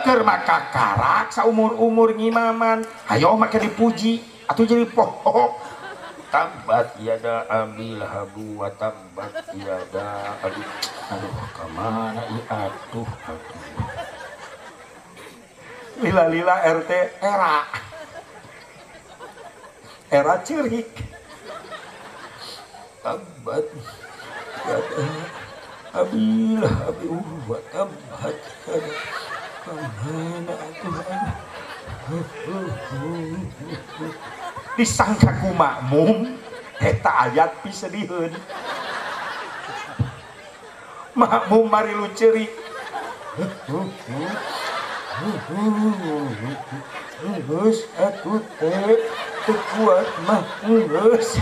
keur maka karak saumur-umur ngimaman hayo make dipuji atuh jadi pohok tabat yada abil habu wa tabat yada aduh kemana atuh lila-lila RT era cerik tabat yada abil habu wa tabat yada kemana disangka ku makmum eta ayat bisa diheun makmum mari lu cerik geus atuh teh teu kuat mah geus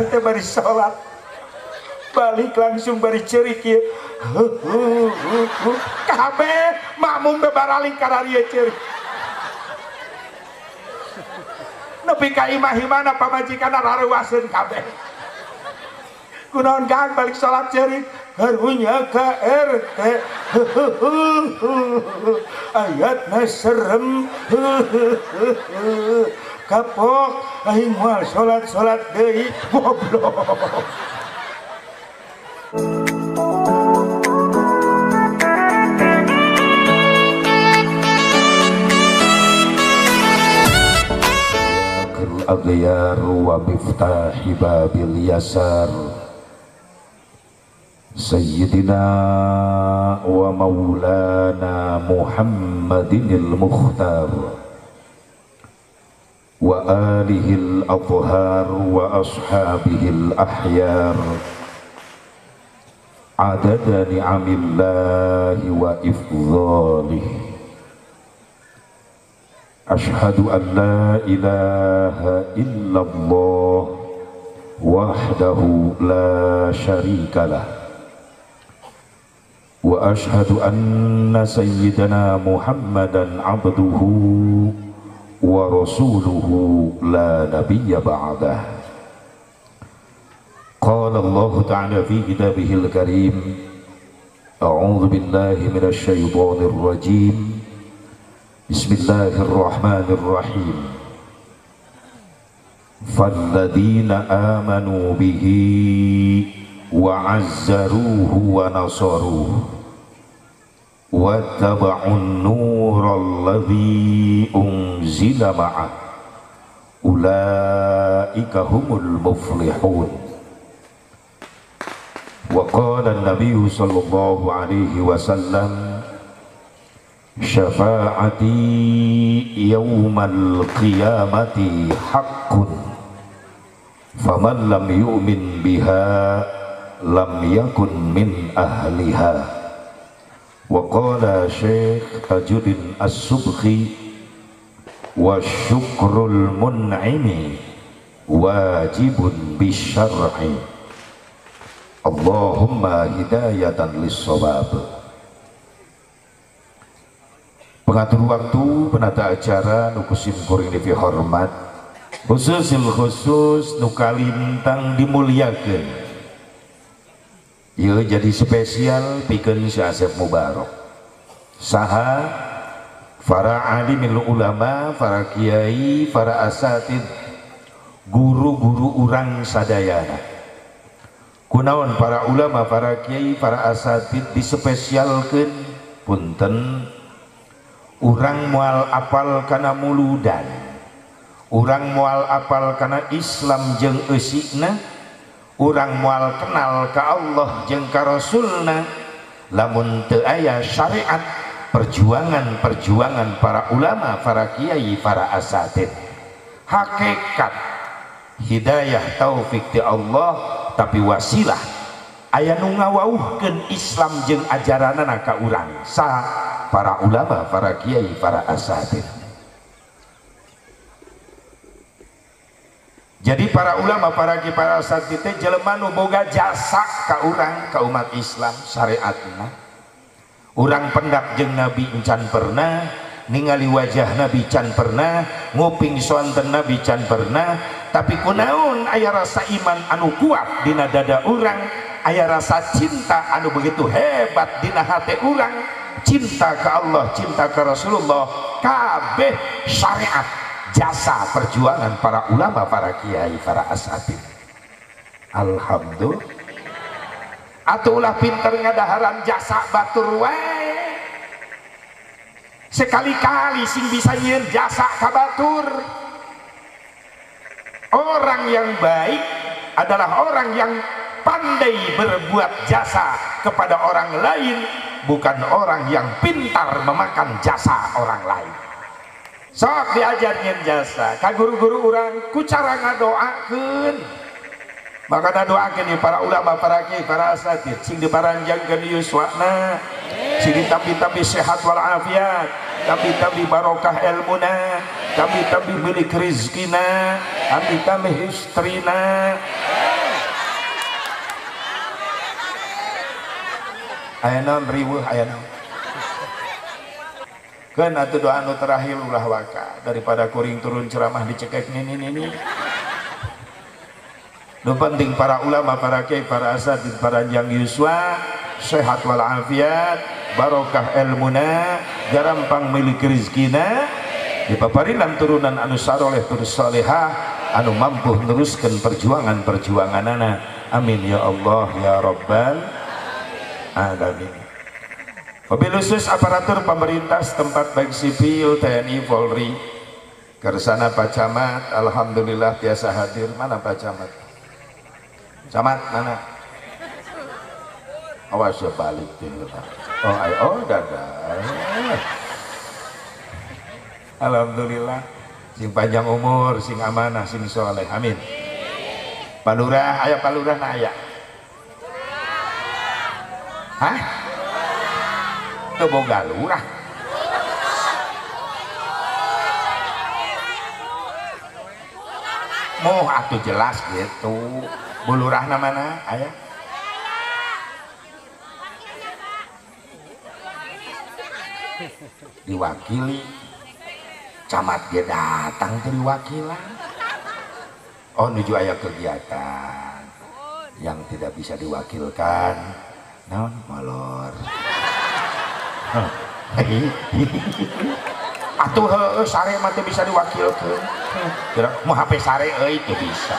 teh bari salat balik langsung bari cerik ya kabeh makmum bebaralik karena dia cerik nepi ka imah-imana pamajikan rarewaseun kabeh kunaon Kang balik salat cerik harunya ka RT ayatna serem kapok aing moal salat deui goblok aghyar wa miftahi babil yasar sayyidina wa maulana Muhammadinil mukhtar wa alihil athhar wa ashabihil ahyar adada ni'amillahi wa ifdhalihi Ashhadu an la ilaha illallah wahdahu la syarikalah wa ashhadu anna sayyidana Muhammadan abduhu wa rasuluhu la nabiyya ba'dah. Qala Allah ta'ala fi kitabihil karim a'udzu billahi minasy syaithanir rajim Bismillahirrahmanirrahim Falladzina amanu bihi wa azzaruhu wa nasaruhu wattaba'un nuralladzi unzila ma'ah ulaika humul muflihun wa qala an-nabiyyu sallallahu alaihi wasallam syafaati yaumal qiyamati haqqun faman lam yu'min biha lam yakun min ahliha wa qala Syekh Tajuddin As-Subki wa syukrul mun'imi wajibun bisyar'i Allahumma hidayatan lis-shawab. Pengatur waktu, penata acara, nukusim kuring divi hormat, khusus nukalintang dimuliakeun. Ieu jadi spesial pikeun si Asep Mubarok. Saha para alimil ulama, para kiai, para asatid, guru-guru urang sadayana. Kunaon para ulama, para kiai, para asatid dispesialkeun punten urang moal apal kana muludan, urang moal apal kana Islam jeung eusikna, urang moal kenal ka Allah jeung ka Rasulna, lamun teu aya syariat perjuangan para ulama, para kiai, para asatid, hakikat hidayah taufik ti Allah tapi wasilah aya nu ngawauhkeun Islam jeung ajaranna ka urang saha para ulama, para kiai, para asatid. Jadi para ulama, para kiai, para asatid teh jelema nu boga jasa ka urang, ka umat Islam syariatna. Urang pendak jeung Nabi encan pernah, ningali wajah Nabi can pernah, nguping sonten Nabi can pernah, tapi kunaon aya rasa iman anu kuat dina dada urang aya rasa cinta anu begitu hebat dina hati urang, cinta ke Allah, cinta ke Rasulullah, kabeh syariat, jasa perjuangan para ulama, para kiai, para asatid. Alhamdulillah. Atuh ulah pinter ngadaharan jasa batur wae. Sekali-kali sing bisa nyieun jasa ka batur. Orang yang baik adalah orang yang pandai berbuat jasa kepada orang lain, bukan orang yang pintar memakan jasa orang lain. Sok diajarnya jasa ka guru-guru orang ku cara ngadoakeun. Maka doakeun di para ulama, para kiai, para asatid sing diparanjangkeun yuswana, sing ditampi-tampi sehat wal afiat, tampi-tampi barokah ilmuna, tampi-tampi milik rizkina, tampi-tampi istrina. Aya naon riweuh aya naon. Keun atuh doa anu terakhir ulah waka daripada kuring turun ceramah dicekek nini. Nu penting para ulama, para kiai, para asatid, para jang yuswa sehat wal afiat, barokah ilmuna, garampang milik rizkina, dipaparinan turunan anu saroleh tur salehah anu mampu neruskeun perjuangan-perjuanganana. Amin ya Allah ya rabbal alamin. Wabil khusus aparatur pemerintah setempat baik sipil, TNI, Polri, kersana Pak Camat, alhamdulillah biasa hadir. Mana Pak Camat? Camat mana? Awas balik dulu Pak. Oh dadah. Alhamdulillah, sing panjang umur, sing amanah, sing soleh. Amin. Pak Lurah, aya Pak Lurah na aya. Hah? Teu boga lurah. Moh atuh jelas gitu. Bulurahna mana? Aya? Diwakili. Camat dia datang ke wakilan. Oh nuju aya kegiatan yang tidak bisa diwakilkan. Naon molor. Atuh heueuh sare mah teu bisa diwakilkeun. Mau HP sare euy teu bisa.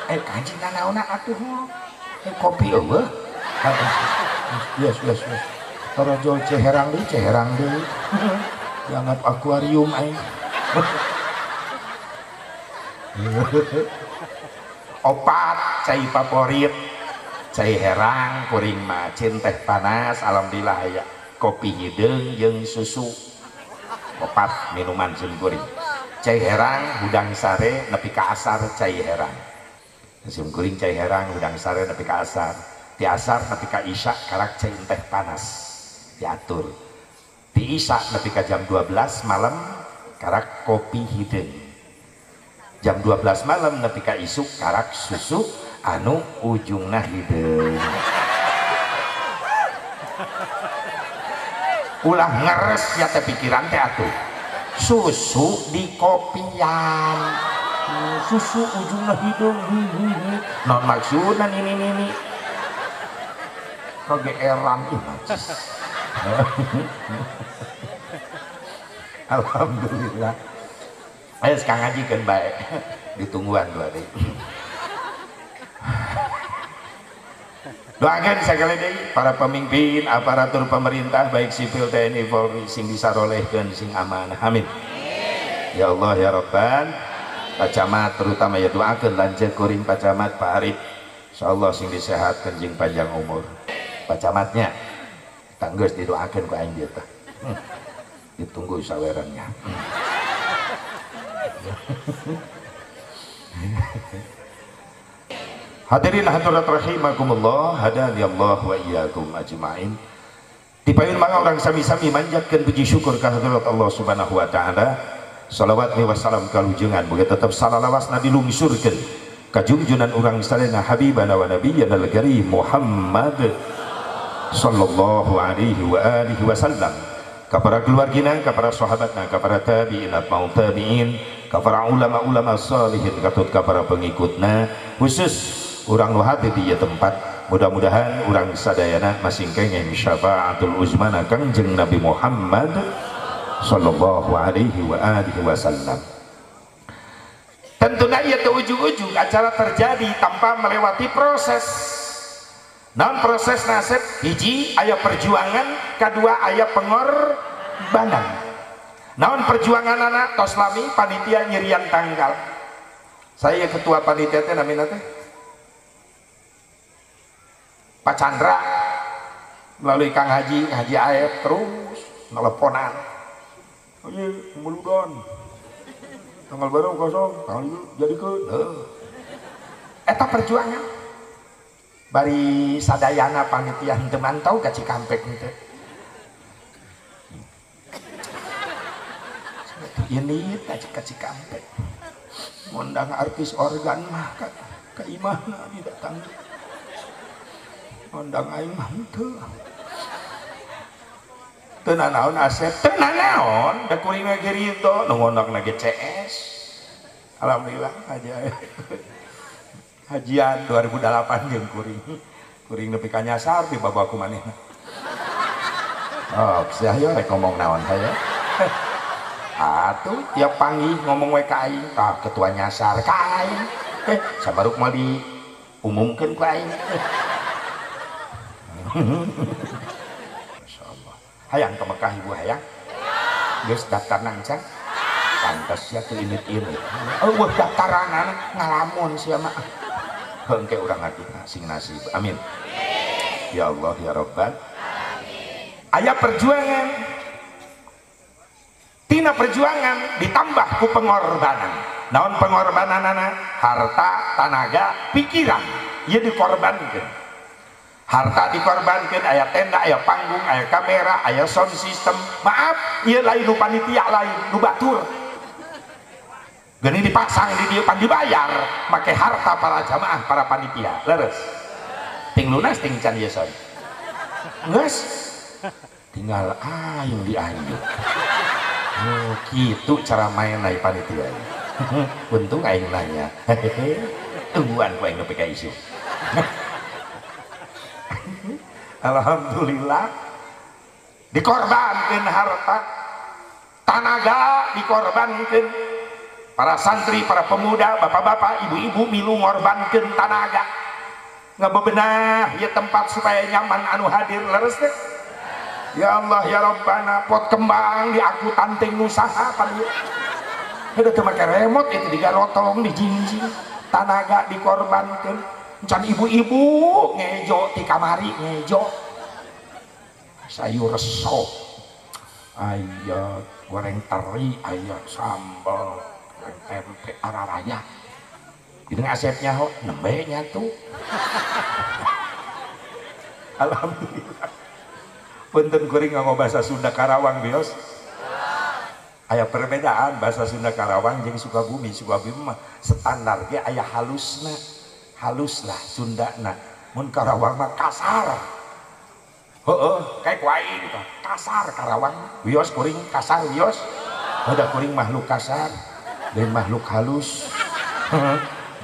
Kanjing naona atuh kopi eueuh. Yes. Tarojol ceherang deui. Dianggap akuarium aing. Opat cai favorit, cai herang kuring mah cin teh panas alhamdulillah aya. Kopi hideung jeung susu. Opat minuman cin kuring. Cai herang hudang sare nepi ka asar cai herang. Sim kuring cai herang hudang sare nepi ka asar. Di asar nepi ka isya karak cai teh panas. Diatur. Di isya nepi ka jam 12 malam karak kopi hideung. Jam 12 malam nepi ka isuk karak susu anu ujungna hideung. Ulah ngeres ya teh pikiran teh atuh. Susu di kopian. Susu ujungna hideung. Non maksudna ini. Kegeeran ih najis. Alhamdulillah. Ayo sekarang ngajikan baik. Ditungguan dua deh. Doakan sekali deh para pemimpin, aparatur pemerintah baik sipil, TNI, Polri sing disarolehkeun sing amanah. Amin. Ya Allah ya Rabban. Pak Camat terutama ya doakan lanjut kuring Pak Camat, Pak Arif. Insyaallah sing disehatkeun jeung panjang umur. Pak Camatnya tanggeus didoakeun ku aing dieu teh. Ditunggu sawerannya. Hadirin hadirat rahimakumullah, hadani Allah wa iyyakum ajmain. Dipayun mangga orang sami-sami manjatkeun puji syukur ka hadirat Allah Subhanahu wa taala. Shalawat wa salam kalujengan boga tetep salalawasna dilungsurkeun ka junjunan urang salena habibana wa nabiyyana al-karim Muhammad sallallahu alaihi wa alihi wasallam. Ka para keluargina, ka para sahabatna, ka para tabi'in, atba'ut tabi'in, ka para ulama-ulama salihin, katut ka para pengikutna, khusus urang nu hati di tempat mudah-mudahan urang sadayana masing kenging syafaatul uzmana Kangjeng Nabi Muhammad sallallahu alaihi wa alihi wasallam. Tentunya ieu teu ujug-ujug acara terjadi tanpa melewati proses. Non proses nasib hiji aya perjuangan, kedua aya pengorbanan. Naon perjuangan anak tos lami panitia nyirian tanggal. Saya ketua panitia teh namina teh Pak Chandra melalui Kang Haji Aep terus nelponan. Oh iya, muludon. Tanggal baru kosong, tanggal itu jadi ke. Eta perjuangan. Bari sadayana panitia teu mantau ka Cikampek teh. Ini ka Cikampek. Mondang artis organ mah ka imahna didatang. Mondang aing mah teu. Teu nanaon Asep, teu nanaon, da kuring ge rido, nu ngondakna ge CS. Alhamdulillah aja. Hajian 2008 jeung kuring nepi ka nyasar di babaku manehna. Oh, saya rek ngomong naon saya. Atuh tiap panggih ngomong we ka aing, tah ketua nyasar ka aing. Sabaruk mah diumumkeun ku aing. Masyaallah. Hayang ke Mekah ibu hayang? Geus daftar nangcang? Pantes ya teu init-init. Eueuh daftaran ngalamun sia mah. Hengke urang atuh sing nasib. Amin. Ya Allah ya Rabbal. Aya perjuangan. Tina perjuangan ditambah ku pengorbanan. Naon pengorbananana? Harta, tenaga, pikiran. Ieu dikorbankeun. Harta dikorbankan, aya tenda, aya panggung, aya kamera, aya sound system. Maaf, ieu lain nu panitia lain, nu batur. Geni dipasang di dieu pan dibayar, make harta para jamaah, para panitia. Leres. Ting lunas ting can ieu son. Geus. Tinggal aing dianjuk. Oh, kitu cara main lai panitia. Untung aing nanya. Tungguan ku aing nepi ka isu. Alhamdulillah dikorbankan harta, tenaga dikorbankan, para santri, para pemuda, bapak-bapak, ibu-ibu milu ngorbankan tenaga ngabebenah ya tempat supaya nyaman anu hadir leres teh. Ya Allah ya Rabbana, pot kembang di aku tanting usaha pan ieu. Heuh teu make remote itu digarotong dijinjing, tenaga dikorbankan. Can ibu-ibu ngejo di kamari ngejo sayur sop, aya goreng teri, aya sambal, tempe araraya. Ini asepnya ho nembe nya tuh. Alhamdulillah. Punten kuring nganggo bahasa Sunda Karawang bios. Aya perbedaan bahasa Sunda Karawang jeung Sukabumi. Sukabumi mah standar ge aya halusna. Halus lah Sundana, mun Karawang mah kasar. Heeh, kayak kuaing gitu. Kasar Karawang. Wios kuring kasar wios. Ada kuring makhluk kasar dan makhluk halus.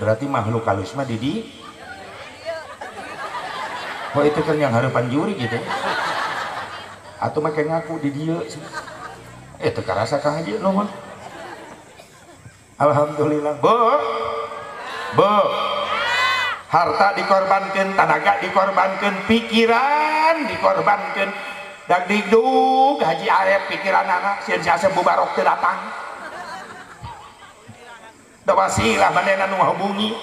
Berarti makhluk halus mah di. Oh itu kan yang harapan juri gitu. Atau make ngaku di dieu sih. Teu karasa ka haji nuhun. Alhamdulillah. Bo. Harta dikorbankan, tenaga dikorbankan, pikiran dikorbankan. Dak digdug Haji Arep pikiran anak sieun si Asep Mubarok teu datang. Da wasilah manehna nu ngahubungi.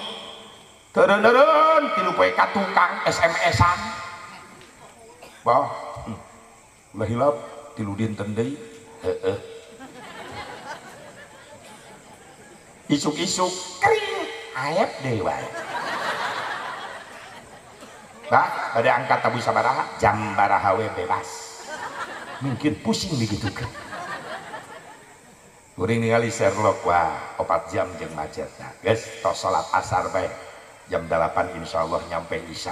Teureun-eureun tilu poe ka tukang SMS-an. Bah. Ulah hilap tilu dinten deui. Heeh. Isuk-isuk kering Arep deui wae. Bah, pada angkat tabu sabaraha jam baraha we bebas. Mungkin pusing begitu kan. Kuring ningali Sherlock wah 4 jam jeung macetna. Geus tos salat asar bae. Jam 8 insyaallah nyampe isya.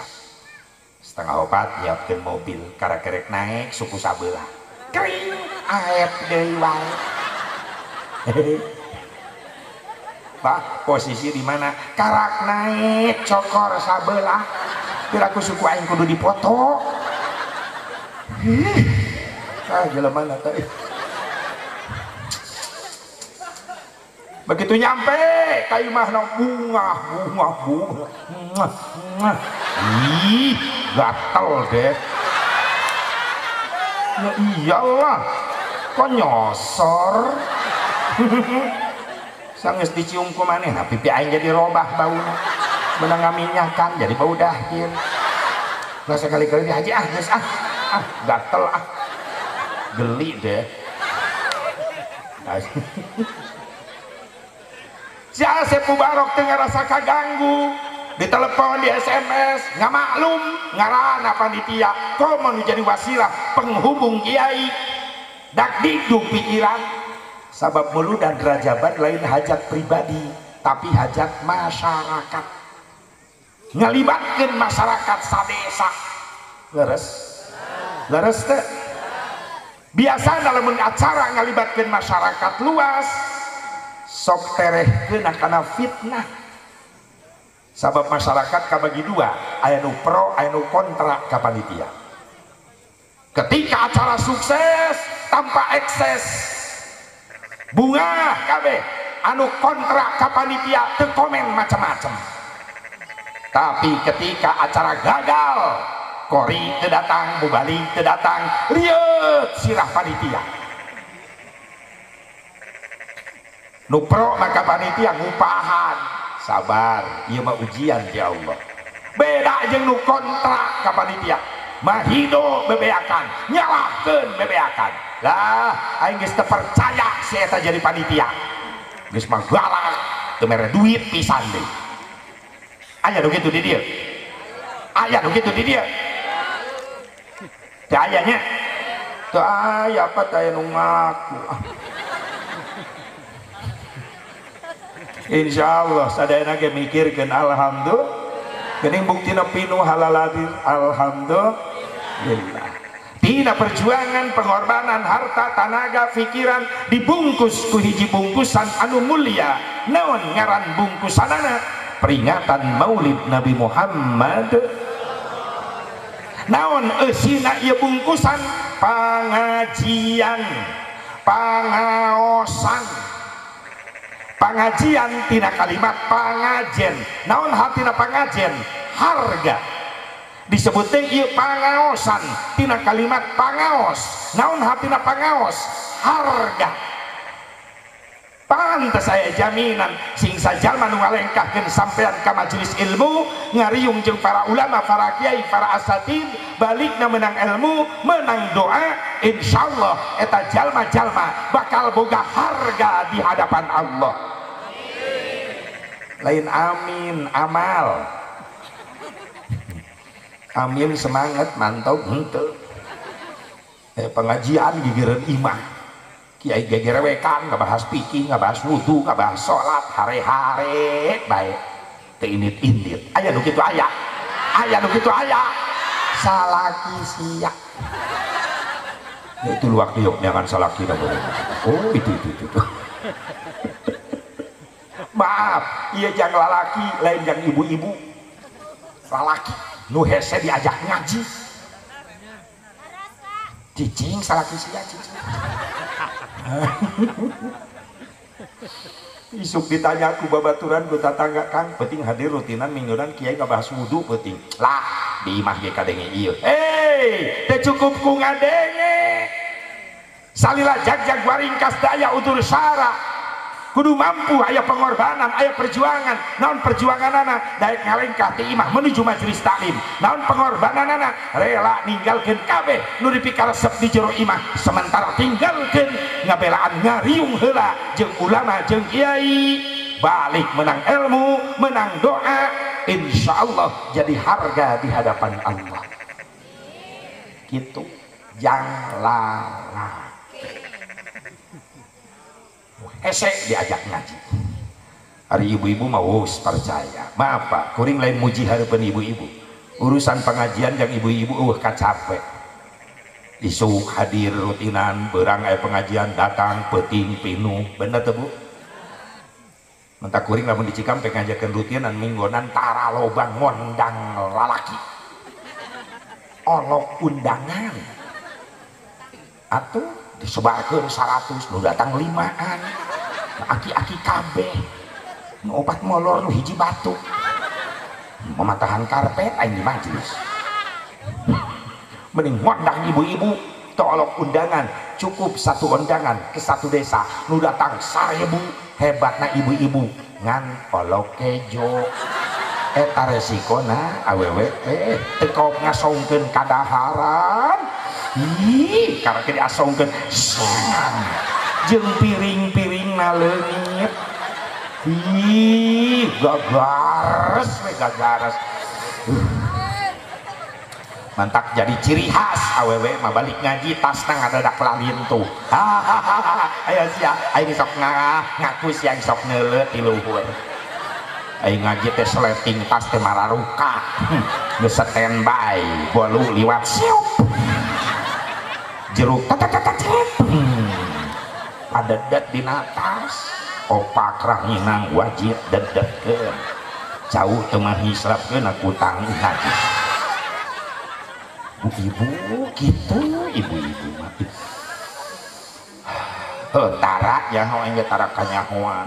Setengah 4 nyiapkeun mobil kara-kerek naik suku sabelah. Kering aep deui wae. Pak, posisi di mana? Karak naik cokor sabelah. Kira aku suku aing kudu dipoto. Jelema teh. Begitu nyampe ka imahna bunga. Ih, gatel deh. Ya iyalah. Kok nyosor? Sanggeus dicium ku manehna pipi aing jadi robah bauna. Menang ngaminyakan jadi bau dahir. Nggak sekali-kali dihaji geus gatel geli deh. Si Asep Mubarok teu ngarasa kaganggu, ditelepon, di SMS, nggak maklum ngaranna panitia komo nu jadi wasilah penghubung kiai dak diduk pikiran sabab mulu dan derajaban lain hajat pribadi tapi hajat masyarakat ngalibatkeun masyarakat sadesa leres teh biasa dalam acara ngalibatkeun masyarakat luas sok terehkeun kana fitnah sabab masyarakat kabagi dua aya nu pro aya nu kontra ka panitia. Ketika acara sukses tanpa ekses bunga kabeh anu kontra ka panitia teu komen macam-macam. Tapi ketika acara gagal kori teu datang, mubalik teu datang, rieuh sirah panitia. Nu pro maka panitia ngupahan, sabar, ieu mah ujian ti Allah. Beda jeung nu kontra ka panitia. Mahido bebeakan, nyalahkeun bebeakan. Lah, aing geus teu percaya si eta jadi panitia. Geus mah galak, teu mere duit pisan deui. Aya nu kitu di dieu. Aya nu kitu di dieu. Teu aya nya. Teu aya apa teh nu ngaku. Insyaallah sadayana ge mikirkeun alhamdulillah. Geuning buktina pinu halaladir alhamdulillah. Tina perjuangan pengorbanan harta tenaga pikiran dibungkus ku hiji bungkusan anu mulia. Naon ngaran bungkusanana? Peringatan Maulid Nabi Muhammad. Naon eusina ieu bungkusan? Pangajian, pangaosan. Pengajian tina kalimat pangajen. Naon hatina pangajen? Harga. Disebut teh ieu pangaosan tina kalimat pangaos. Naon hatina pangaos? Harga. Pantes saya jaminan sing sajalma nu ngalengkahkeun sampean ka majelis ilmu ngariung jeung para ulama, para kiai, para asatid balikna menang ilmu, menang doa, insyaallah eta jalma-jalma bakal boga harga di hadapan Allah. Lain amin amal. Amin semangat mantau henteu. Pengajian gigireun imah. Kiai gegerewekan ngabahas fikih, ngabahas wudu, ngabahas salat, hare-hare bae. Teu indit-indit. Aya nu kitu aya. Aya nu kitu aya. Salaki sia. Ya itu luak diuk nyangan salaki na boleh. Oh itu. Maaf, ieu jang lalaki lain jang ibu-ibu. Lalaki nu hese diajak ngaji. Cicing salaki sia cicing. Isuk ditanya ku babaturan ku tatangga Kang penting hadir rutinan mingguan kiai ngabahas wudu penting lah di imah ge kadenge ieu teu cukup ku ngadenge salila jag waringkas daya utur syara kudu mampu aya pengorbanan aya perjuangan. Naon perjuanganana? Daek ngalengkah ti imah menuju majelis taklim. Naon pengorbananana? Rela ninggalkeun kabeh nu dipikaresep di jero imah sementara tinggalkeun ngabelaan ngariung heula jeung ulama jeung kiai balik menang ilmu menang doa insyaallah jadi harga di hadapan Allah gitu. Jang lalaki hese diajak ngaji. Hari ibu-ibu mau percaya maaf pak kuring lain muji hareupeun ibu-ibu urusan pengajian yang ibu-ibu kacapek isuk hadir rutinan berang aya pengajian datang peting pinu bener teu Bu? Mentak kuring lamun di Cikampek ngajakeun rutinan minggonan tara lobang ngondang lalaki olok undangan atuh disebarkeun 100 nu datang 5an aki-aki kabeh nu opat molor nu hiji batu mematahan karpet aing di majelis mending ngondang ibu-ibu tolok undangan cukup satu undangan ke satu desa nu datang 1000 hebatna ibu-ibu ngan olok kejo eta resikona awewe teu ngasongkeun kadaharan ih karena diasongkeun jeung piring-piring leungit ih gagares we gagares mantak jadi ciri khas awewe mah balik ngaji tasna ngadadak lalin tuh aya sia aing sok ngaku sia sok neuleut di luhur aing ngaji teh sleting tas teh mararuka geus standby bolu liwat siup jeruk tatatatacet padedet dina tas opak ranginang wajib dedetkeun jauh teu mah hisrapkeun aku tanggung ngaji ibu gitu ibu-ibu mah tara ya hoeng ge tara kanyahoan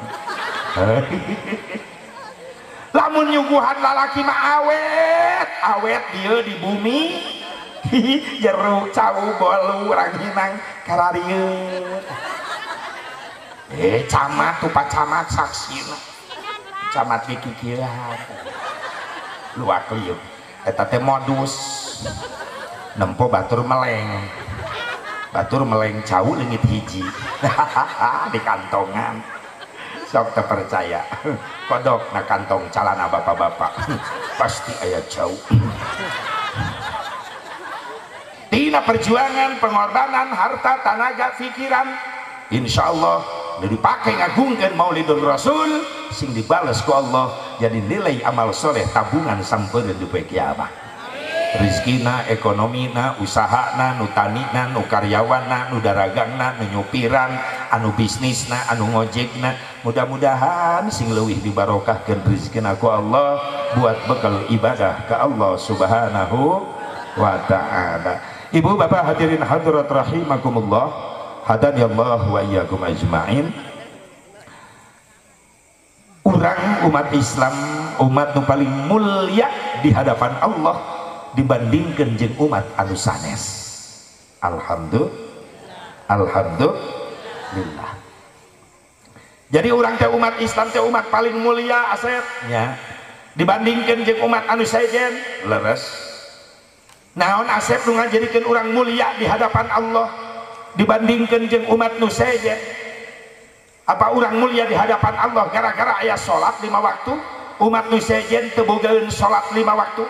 lamun nyuguhan lalaki mah awet dieu di bumi jeruk cau bolu ranginang kararieu camat tuh pak camat saksina camat kikieuhan luak liuk eta teh modus nempo batur meleng cau leungit hiji di kantongan sok terpercaya kodok na kantong calana bapak-bapak pasti aya cau tina perjuangan pengorbanan harta tenaga pikiran insyaallah dipakai ngagungkeun Maulidul Rasul sing dibales ku Allah jadi nilai amal soleh tabungan sampeureuh di poe kiamat rizkina, ekonomina, usahana, nu tanina, nu karyawanna, nu daragangna, nu nyupiran, anu bisnisna, anu ngojekna mudah-mudahan sing leuwih dibarokahkeun rizkina ku Allah buat bekal ibadah ke Allah subhanahu wa ta'ala. Ibu bapak hadirin hadirat rahimakumullah hadani Allah wa iyyakum ajma'in. Urang umat Islam umat nu paling mulia di hadapan Allah dibandingkan jeung umat anu sanes. Alhamdulillah. Jadi urang teh umat Islam teh umat paling mulia asepnya dibandingkan jeung umat anu sejen leres. Naon asep nu ngajadikeun urang mulia di hadapan Allah dibandingkan jeung umat nu sejen? Apa urang mulia di hadapan Allah gara-gara aya salat 5 waktu? Umat nu sejen teu bogaeun salat 5 waktu?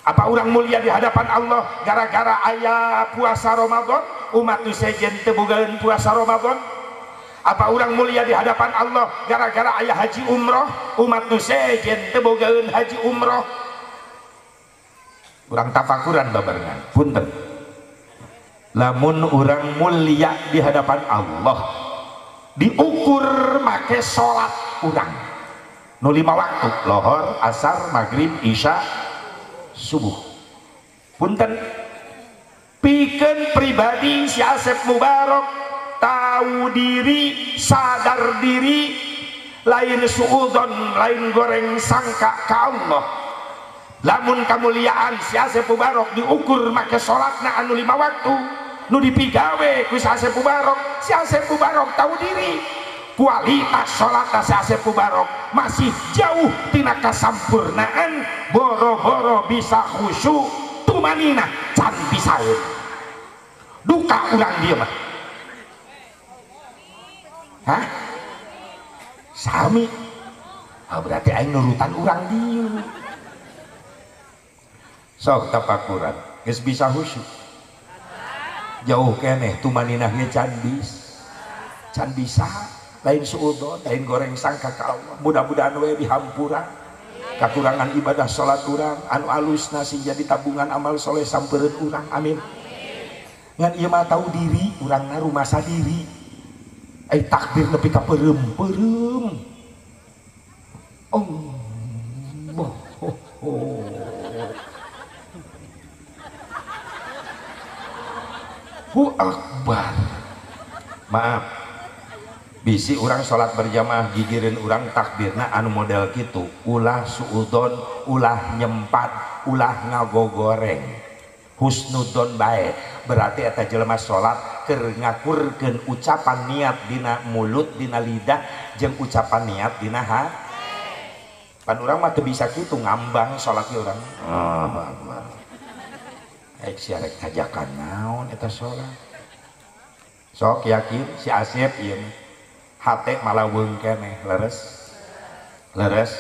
Apa orang mulia di hadapan Allah gara-gara aya puasa Ramadan? Umat nu sejen teu bogaeun puasa Ramadan? Apa orang mulia di hadapan Allah gara-gara aya haji umroh? Umat nu sejen teu bogaeun haji umroh? Urang tafakuran babarengan punten. Lamun urang mulia di hadapan Allah diukur make salat urang nu 5 waktu lohor, asar, maghrib, isya, subuh. Punten pikeun pribadi si Asep Mubarok tahu diri, sadar diri, lain suudzon, lain goreng sangka ka Allah. Lamun kamuliaan si Asep Mubarok diukur make salatna anu 5 waktu nu dipigawe ku si Asep Mubarok. Si Asep Mubarok tahu diri kualitas salatna si Asep Mubarok masih jauh tina kasampurnaan, boro-boro bisa khusyuk tumanina can pisaeun duka urang dieu mah hah sami berarti aing nurutan urang dieu sok tapakuran geus bisa khusyuk jauh keneh tumaninah ge can bisa lain suudon, lain goreng sangka ka Allah. Mudah-mudahan we dihampura kakurangan ibadah salat urang anu alusna sing jadi tabungan amal soleh sampeureun urang. Amin. Ngan ieu mah tahu diri urangna rumasa diri. Ai takbir nepi ka peureum-peureum. Allahu Akbar. Maaf, bisi orang sholat berjamaah gigirin orang takbirna anu model gitu, ulah suudon, ulah nyempat, ulah ngagogoreng, husnudon bae. Berarti eta jelema sholat keur ngakurkeun ucapan niat dina mulut, dina lidah, jeung ucapan niat dina hati. Pan urang mah teu bisa kitu ngambang sholat ge urang. Akbar. Aik siarek kajakan naon eta sholat. Sok yakin si Asep ieu hate malah weung keneh leres.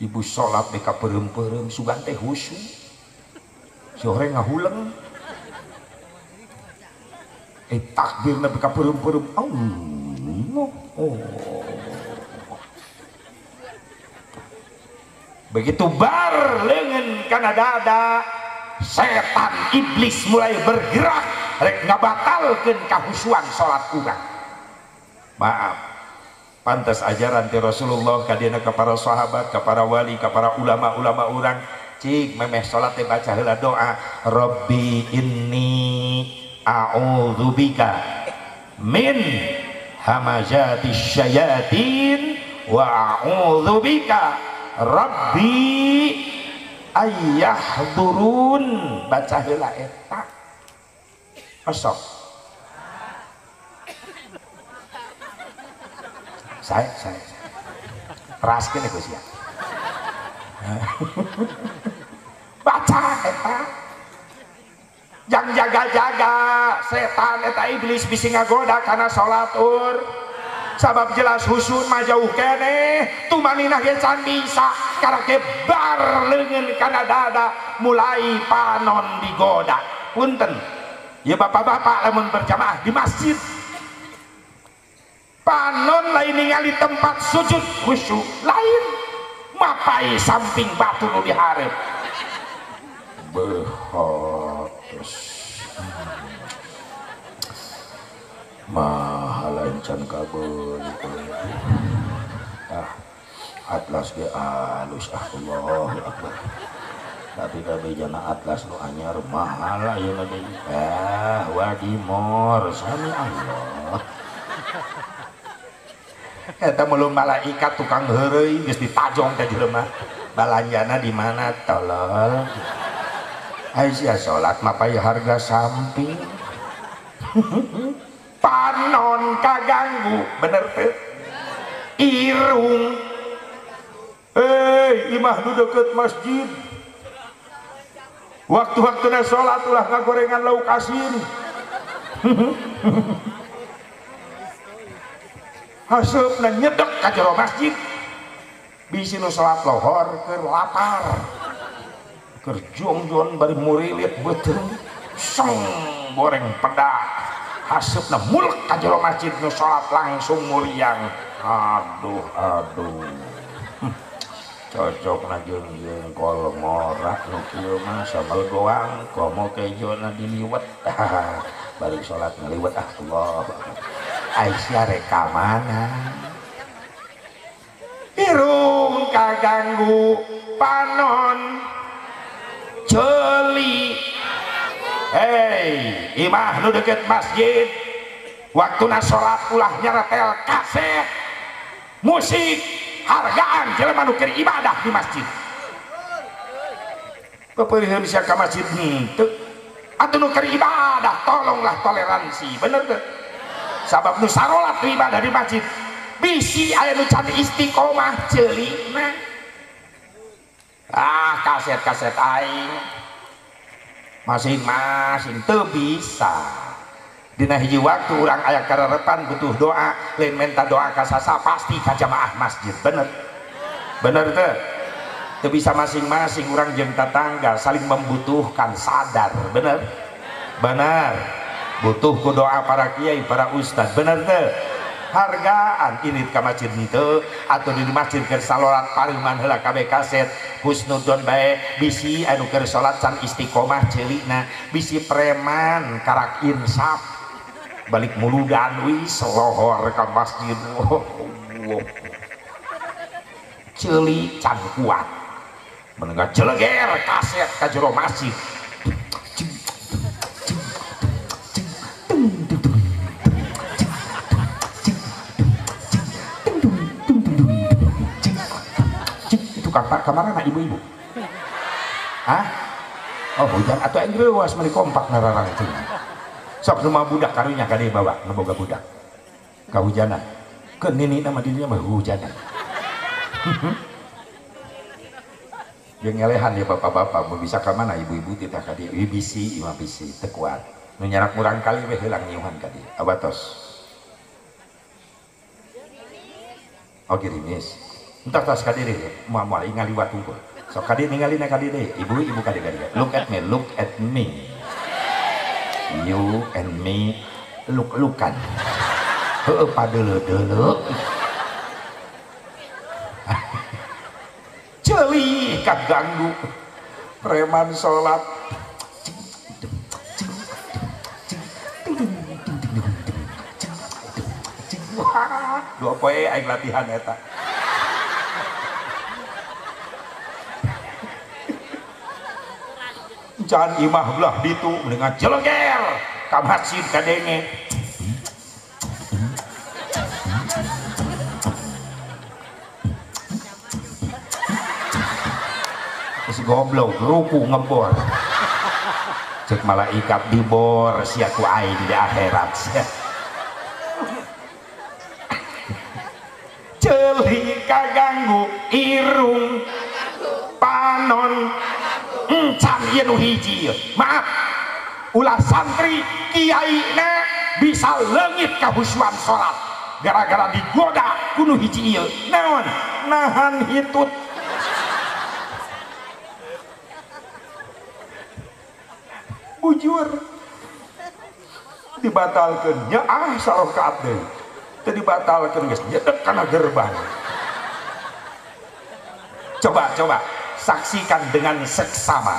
Ibu sholat beka peureum-peureum sugan teh husu. Si orang ngahuleng. Takbirna beka peureum-peureum. Allah. Begitu bar leungeun kana dada, setan iblis mulai bergerak rek ngabatalkeun kahusuan salat urang. Maaf, pantas ajaran ti Rasulullah kadina ka para sahabat, ka para wali, ka para ulama-ulama urang, cik memeh salat teh baca heula doa, Rabbi inni a'udzubika min hamazati syayatin wa a'udzubika Rabbi ayyahdurun. Baca heula eta osok saya raskeun ya Gus ya. Baca eta jang jaga-jaga setan eta iblis bisi ngagoda kana salat sabab jelas husun mah jauh keneh tumaninah ge can bisa karake bar leungeun kana dada mulai panon digoda. Punten ya bapak-bapak lamun berjamaah di masjid panon lain ningali tempat sujud khusyuk lain mapai samping batu nu dihareup behotos mahala encan kabul atlas ge alus Allahu Akbar. Tapi kabejana atlas nu anyar mahal ayeuna ge wadimor sami Allah. Eta mulung malaikat tukang heureuy geus ditajong teh jelema. Balanjana di mana tolol. Aisyah salat mah paya harga samping. Panon kaganggu bener teh. Irung. Imah nu deket masjid. Waktu-waktuna sholat ulah ngagorengan lauk asin. Haseupna nyedek ka jero masjid. Bisi nu sholat lohor keur lapar. Keur jongjon bari murilit beuteung. Seng goreng pedak. Haseupna mulek ka jero masjid nu sholat langsung muriang. Aduh. Cocok na jeung jengkol morak nu kieu mah sambal doang komo kejona diliwet balik salat ngaliwet Allah. Aisyah rek ka mana irung kaganggu panon ceuli imah nu deket masjid waktuna salat ulah nyaretel kaset musik hargaan jelema nu keur ibadah di masjid. Kepeuleuheun sia ka masjid henteu. Atuh nu keur ibadah tolonglah toleransi, bener teu? Sabab nu sarolat nu ibadah di masjid bisi aya nu can istiqomah ceulina. Kaset-kaset aing masing-masing teu bisa. Dina hiji waktu orang aya kararepan butuh doa lain minta doa ka sasa pasti ka jamaah masjid bener teu bisa masing-masing orang jeung tetangga saling membutuhkan sadar bener butuh ku doa para kiai para ustad bener teu hargaan ini ka masjid henteu atau di masjid keur salat pariman heula kabeh kaset husnudon bae bisi anu keur salat can istiqomah ceulina bisi preman karak insaf balik muludan wis lohor ka masjid ceuli can kuat menengah jeleger kaset ka jero masjid Bapak kamar anak ibu-ibu. Hah? Oh hujan atau engrewas meuli kompak nararang itu. Sok rumah budak karunya ka dieu bawa, nu boga budak. Kahujanan. Ke nini nama dirinya mah hujanan. Yang ngelehan ya bapak-bapak mau bisa ke mana ibu-ibu tidak ka dieu bisi imah bisi teu kuat. Nu nyarak murang kali we heulang nyuhan ka dieu. Abatos. Oh gerimis. Entar tas ka diri moal ngaliwat unggul. Sok ka dieu ningalina ka dieu ibu-ibu ka dieu. Look at me, look at me. You and me luk-lukan. Heueuh padeuleuh-deuleuh. Ceuli kaganggu preman salat dua poe aing latihan eta jangan imah belah ditu dengan jeleger ka masjid ka denge goblok ruku ngebor cek malaikat dibor sia ku aing di akhirat ceuli kaganggu irung panon encan ieu nu hiji maaf ulah santri kiaina bisa leungit kahusyuan salat gara-gara digoda kudu hiji ieu naon nahan hitut bujur dibatalkan nya sarokaat deui teu dibatalkan geus nyedek kana gerbang. Coba saksikan dengan seksama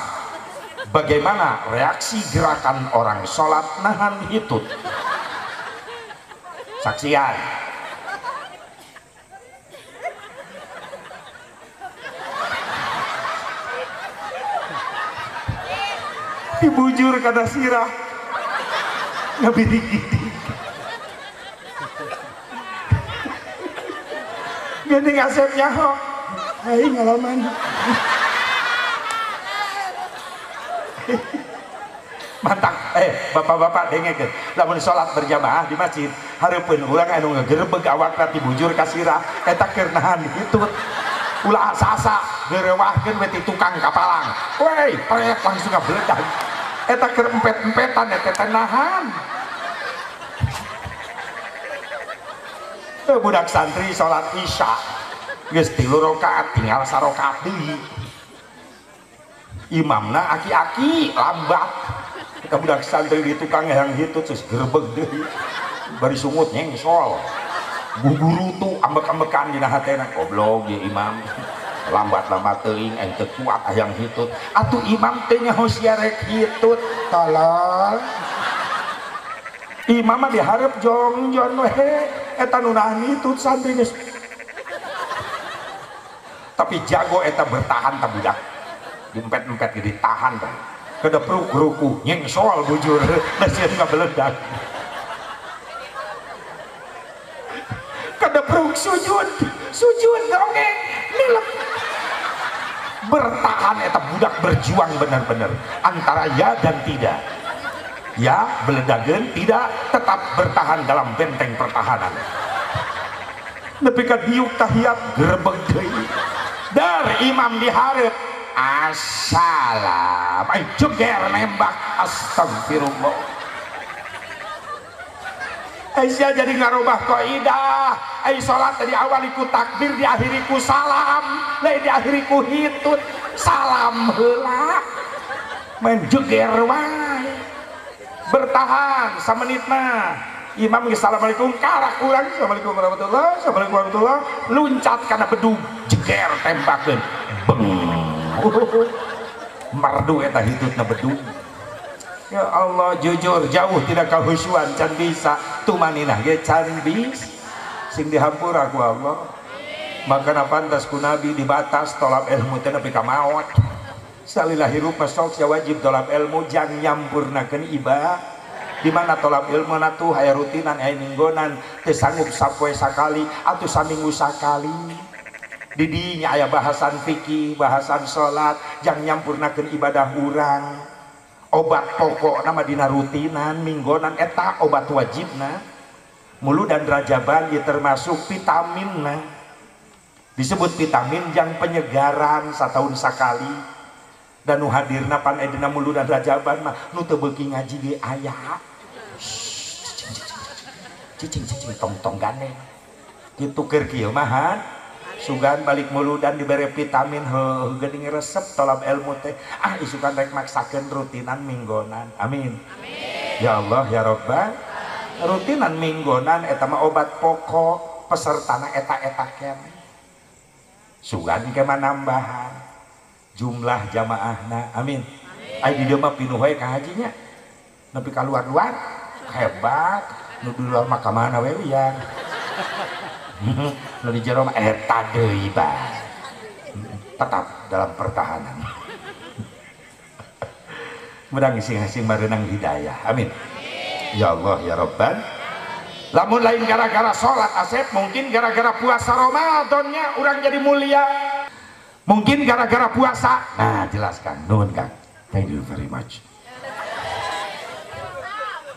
bagaimana reaksi gerakan orang sholat nahan hitut. Saksian. Dibujur kada sirah ngabidik-bidik gini ngasep nyaho hai ngalaman mantap bapak-bapak dengekeun lamun salat berjamaah di masjid hareupeun urang anu ngagerebeg awakna ti bujur ka sirah eta keur nahan hitut ulah asa-asa gerewahkeun we ti tukang kapalang weh prek langsung ngabeledag eta keur empet-empetan eta teh nahan. Budak santri salat isya geus 3 rakaat tinggal 1 rakaat deui. Imamna aki-aki lambat. Eta budak santri di tukang yang hitut geus gerebeg deui. Bari sungut nyengsol. Guguru tuh ambek-ambekan dina hatena goblok ieu imam. Lambat-lambat teuing ente kuat hayang hitut atuh imam teh nyaho sia rek hitut tolol imam mah dihareup jongjon we eta nu nahan hitut santri geus tapi jago eta bertahan ta budak diempet-empet ge ditahan tah kedepruk ruku nyengsol bujur da sieun ngabeledag kedepruk sujud dongeng nilep bertahan eta budak berjuang benar-benar antara ya dan tidak ya beledageun tidak tetap bertahan dalam benteng pertahanan nepi ka diuk tahiyat gerebeg deui dar imam dihareup assalam ai jeger nembak astagfirullah Aisyah jadi ngarobah kaidah ai salat tadi awal iku takbir diakhiri ku salam lain diakhiri ku hitut salam heula main jeger wae bertahan samenit mah imam geus assalamualaikum karak urang assalamualaikum warahmatullahi assalamualaikum warahmatullahi luncat kana bedug jeger tembakeun beng merdu eta hitutna bedug. Ya Allah jujur jauh tidak kahusyuan can bisa tumaninah ge can bis sing dihampura ku Allah makana pantas ku nabi dibatas tolab ilmu teh nepi ka maot salila hirup masok sia wajib tolab ilmu jang nyampurnakeun ibadah di mana tolab ilmu na tuh aya rutinan aya minggonan teu sanggup sapoe sakali atuh saminggu sakali didinya aya bahasan fikih, bahasan salat, jang nyampurnakeun ibadah urang. Obat pokok nama dina rutinan minggonan eta obat wajibna. Mulu dan rajaban ya termasuk vitaminna. Disebut vitamin jang penyegaran satahun sakali. Dan nu hadirna pan edina mulu dan rajaban mah nu teu beuki ngaji ge aya. Cicing tong gane. Kitu keur kieu mah sugan balik mulu dan diberi vitamin geuning resep tolab ilmu teh isukan rek maksakeun rutinan minggonan. Amin. Ya Allah ya Rabbal rutinan minggonan eta mah obat pokok pesertana eta-eta keneh. Sugan ke nambahan jumlah jamaahna. Amin. Ai di dieu mah pinuh we ka hajinya. Nepi ka luar-luar hebat. Nu di luar mah ka mana we liar. Nu di jero mah eta deui bah. Tetap dalam pertahanan. Mudah ngising-ngising mareunang hidayah. Amin. Ya Allah ya Rabbal. Lamun lain gara-gara sholat Asep, mungkin gara-gara puasa Ramadannya orang jadi mulia. Mungkin gara-gara puasa. Nah jelaskan. Nuhun Kang. Thank you very much.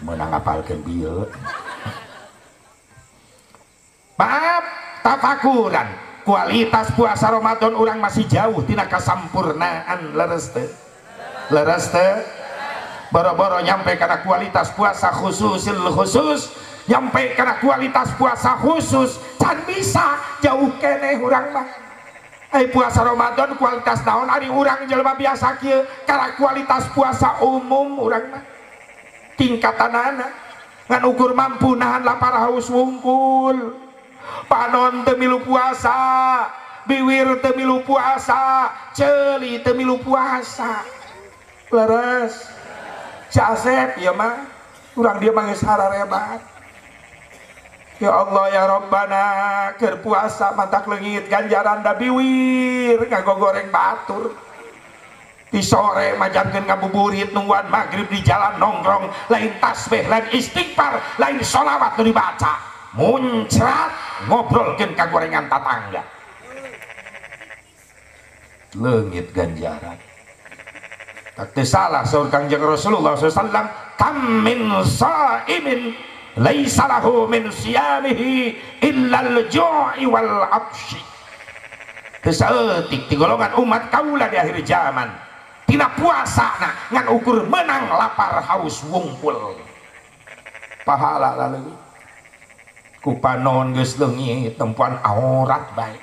Menang apalkeun bieu. Maaf, tafakuran. Kualitas puasa Ramadan orang masih jauh tina kasampurnaan. Leres teu? Leres teu? Boro-boro nyampe karena kualitas puasa khususil khusus, nyampe karena kualitas puasa khusus can bisa jauh keneh urang mah. Puasa Ramadan kualitas naon ari urang jelema biasa kieu karena kualitas puasa umum urang mah. Tingkatanana ngan ukur mampu nahan lapar haus wungkul. Panon teu milu puasa, biwir teu milu puasa, ceuli teu milu puasa. Leres. Asep ya mah urang dia mah geus hararebat. Ya Allah ya Rabbana keur puasa mantak leungit ganjaran da biwir ngagogoreng batur. Di sore majankeun ngabuburit nungguan maghrib di jalan nongkrong lain tasbih lain istighfar lain sholawat nu dibaca muncrat ngobrolkeun kagorengan tatangga. Leungit ganjaran. Tak salah saur Kangjeng Rasulullah SAW, kam min shaimin laisa lahu min siyamihi illa al-ju'i wal 'atsyi. Saeutik ti golongan umat kaula di akhir zaman tina puasana ngan ukur menang lapar haus wungkul. Pahala laleui. Ku panon geus leungit tempuan aurat bae.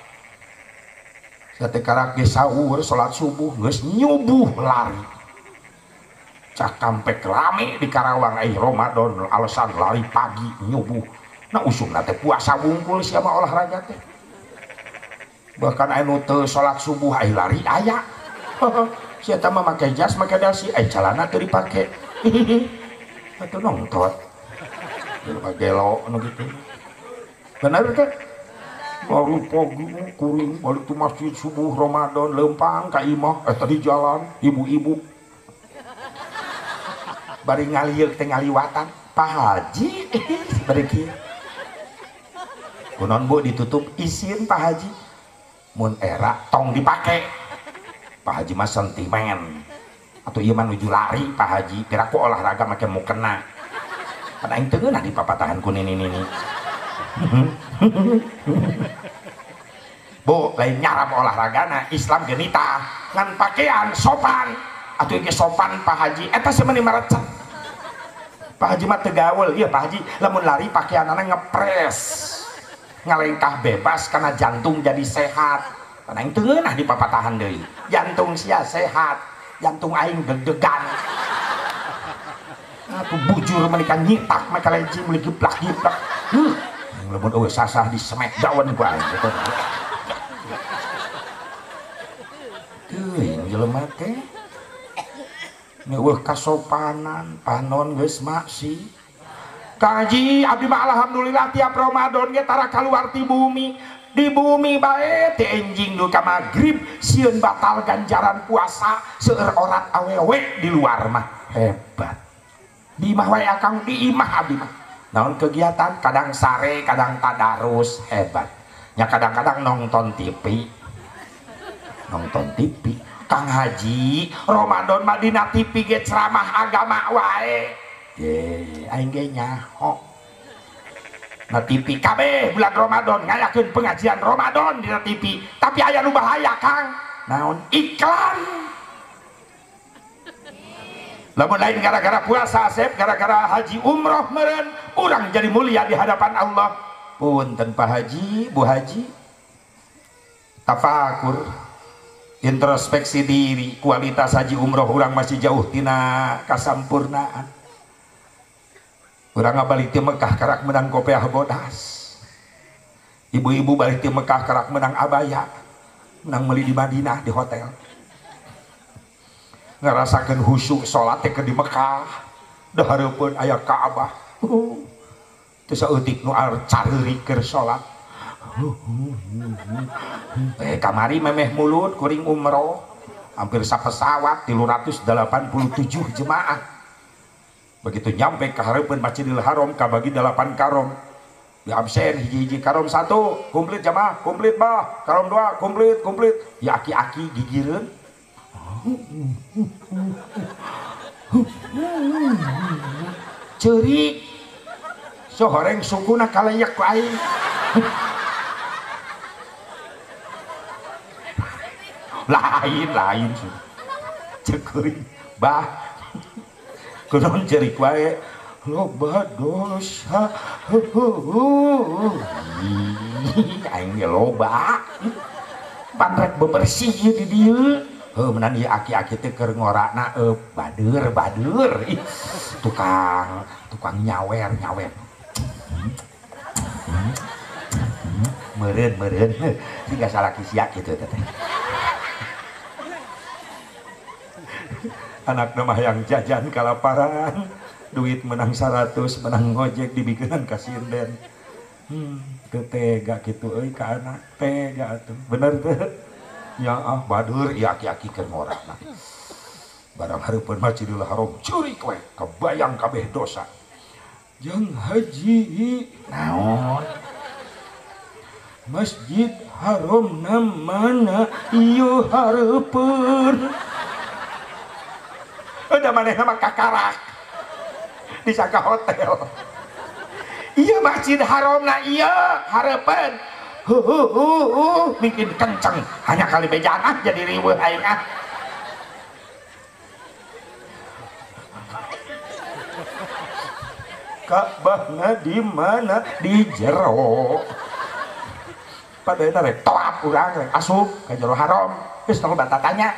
Satekara ge sahur salat subuh geus nyubuh lari. Cakampek rame di Karawang Ramadan alasan lari pagi nyubuh. Nah usumna teh puasa wungkul siapa olahraga teh. Bahkan anu teu salat subuh lari aya. Sia teh mah make jas make dasi calana teu dipake. Atuh nongtot. Jelema gelo anu kitu. Bener teh. Baru pagi kuring balik tu masjid subuh Ramadan lempang ka imah tadi jalan ibu-ibu bari ngalieur teh ngaliwatan Pak Haji bari kieu kunaon Bu ditutup isin Pak Haji mun era tong dipake Pak Haji mah sentimen atau ieu mah nuju lari Pak Haji piraku olahraga make mukena pan aing teu ngeunah di papatahan ku nini Bu lain nyarap olahragana Islam genita ngan pakaian sopan atuh ge sopan Pak Haji eta semeuni marecet Pak Haji mah teu gaul ieu Pak Haji lamun lari pakaianana ngepres ngalengkah bebas karena jantung jadi sehat karena aing teu ngeunah di papatahan deui jantung sia sehat jantung aing deg-degan atuh bujur menika nyitak make leci meuli giplak-giplak lamun eueuh sasah di smackdown ku aing teuing jelema teh neueuh kasopanan panon geus maksi kaji abdi mah alhamdulillah tiap Ramadan ge tara kaluar ti bumi di bumi bae teh enjing du ka magrib sieun batal ganjaran puasa seueur orat awewe di luar mah hebat di imah wae akang di imah abdi mah naon kegiatan kadang sare kadang tadarus hebat nya kadang-kadang nonton TV nonton TV. Kang Haji, Ramadan mah dina TV ge ceramah agama wae. Aing ge nyaho. Na TV kabeh bulan Ramadan ngayakeun pengajian Ramadan dina TV, tapi aya nu bahaya Kang. Naon? Iklan. Lamun lain gara-gara puasa Asep, gara-gara haji umroh meureun, urang jadi mulia di hadapan Allah. Punten Pak Haji, Bu Haji. Tafakur, introspeksi diri, kualitas haji umroh urang masih jauh tina kasampurnaan. Urang balik ti Mekah karak menang kopiah bodas. Ibu-ibu balik ti Mekah karak menang abaya, menang meuli di Madinah di hotel. Ngerasakan khusyuk sholat ke di Mekah, dahareupun aya Ka'bah. Terus saeutik nu careurik keur sholat. Kamari memeh mulut kuring umroh hampir sapesawat 387 jemaah. Begitu nyampe ke hareupeun Masjidil Haram kabagi 8 karom. Di absen hiji-hiji karom 1 komplit jamaah, komplit bah. Karom 2 komplit. Ya aki-aki gigireun. Ceurik so horeng sukuna kalayak ku aing. lain cekuring bah kunaon ceurik wae loba dosa aing ge loba pan rek bebersih di dieu. Menan ieu aki-aki teh keur ngorakna badur tukang nyawer meureun tinggal salah kisia kitu teh. Anakna mah yang jajan kalaparan, duit menang 100 menang ngojek dibikeun ka sinden. Teu tega kitu euy ka anak, tega atuh. Bener teh? Ya badur ieu aki-aki keur ngorakna. Barang hareupeun Masjidil Haram ceurik we, kebayang kabeh dosa. Jang Haji naon? Masjid Haram namana ieu hareupeun. Udah manehna mah kakarak. Disangka hotel. Iya Masjid Haramna ieu hareupeun. Bikin kenceng hanya kali bejaan jadi riweuh aing ah. Ka'bahna di mana? Di jero. Padahal rek toap urang rek asup ka jero haram. Geus tong bantah tanya.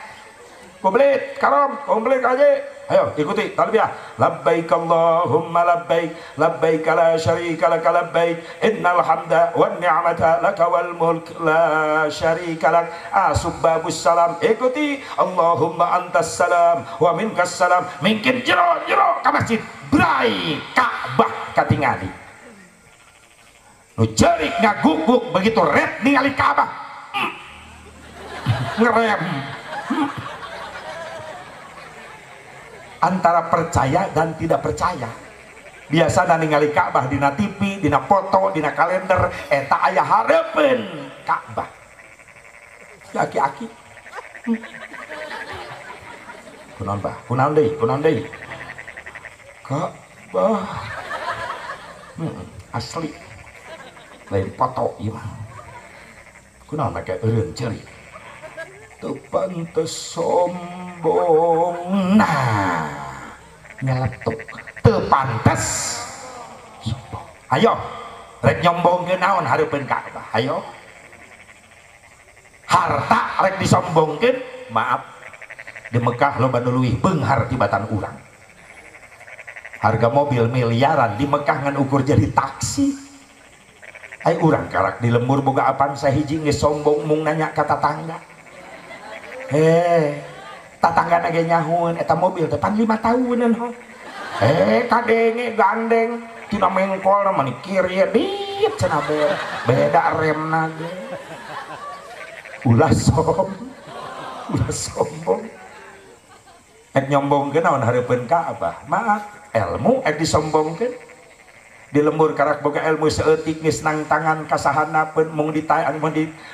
Komplit karom, komplit aja. Ayo ikuti talbiyah. Labbaik Allahumma labbaik, labbaik la syarika lak labbaik, innal hamda wan ni'mata laka wal mulk la syarika lak. Asubabus salam. Ikuti Allahumma antas salam wa minkas salam. Mungkin jero ka masjid brai Ka'bah katingali. Nu ceurik ngaguguk begitu red ningali Ka'bah. Ngerem. Antara percaya dan tidak percaya. Biasa ningali Ka'bah dina TV, dina foto, dina kalender, eta aya hareupeun Ka'bah. Aki-aki. Kunaon bah? Kunaon deui? Ka'bah. Asli. Lain foto ieu mah. Kunaon make eureun ceurik. Teu pantes sombong. Nah, nyeletuk teu pantes sombong. Ayo, rek nyombongkeun naon hareupeun Ka'bah. Ayo. Harta rek disombongkeun, maaf. Di Mekah loba nu leuwih beunghar tibatan urang. Harga mobil miliaran di Mekah ngan ukur jadi taksi. Ai urang karak di lembur boga apaan sahiji geus sombong mung nanya ka tatangga. Tatangga ge nyahuan eta mobil teh pan 5 tahunan ho. Kadenge gandeng tina mengkol mah ni kiri dit cenah beda remna ge. Ulah sombong. Ek nyombongkeun naon hareupeun Ka'bah. Maaf, ilmu ek disombongkeun. di lembur karak boga ilmu seetik geus nang tangan kasahanapeun mung ditayang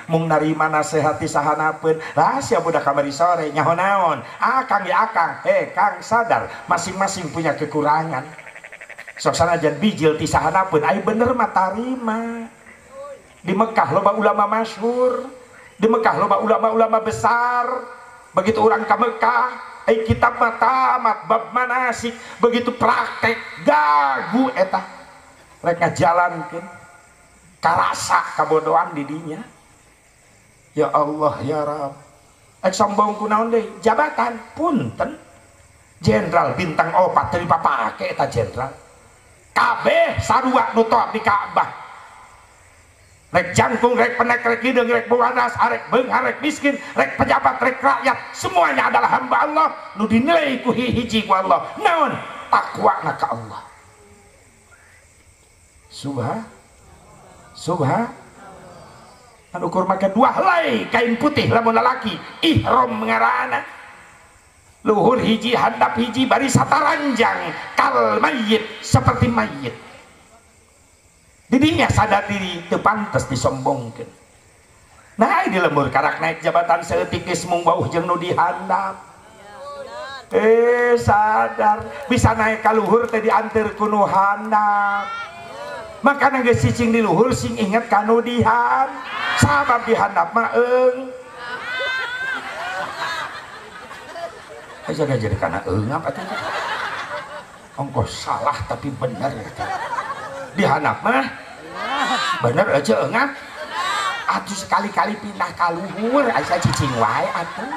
mung narima nasehati sahanapeun rahasia budak kamari sore nyaho naon akang ya akang kang sadar masing-masing punya kekurangan sok sanajan bijil ti sahanapeun ai bener mah tarima. Di Mekah loba ulama masyhur, di Mekah loba ulama-ulama besar. Begitu orang ke Mekah kitab matamat bab manasik begitu praktek gagu eta rek ngajalankeun karasa kabodohan di dinya. Ya Allah ya Rabb sombong kunaon deui jabatan punten jenderal bintang 4 teu dipapake eta jenderal kabeh sarua nu toab di Ka'bah rek jangkung rek penek rek hideung rek buanas arek beunghar rek miskin rek pejabat rek rakyat semuanya adalah hamba Allah nu dinilai ku hiji ku Allah naon takwana ka Allah. Subha anu ukur make 2 helai kain putih lamun lalaki ihram ngaranna luhur hiji handap hiji bari sataranjang kal mayyit seperti mayit didinya sadar diri teu pantes disombongkeun. Nah di lembur karak naik jabatan seeutik geus mung bauh jeung nu dihandap sadar bisa naik ka luhur teh dianteur ku nu handap makanya geus cicing di luhur sing inget kanu dihan sabab dihandap mah aja jadi kana eungap atuh ongkos salah tapi bener dihandap mah bener aja eungap atuh sekali-kali pindah ka luhur asa cicing wae atuh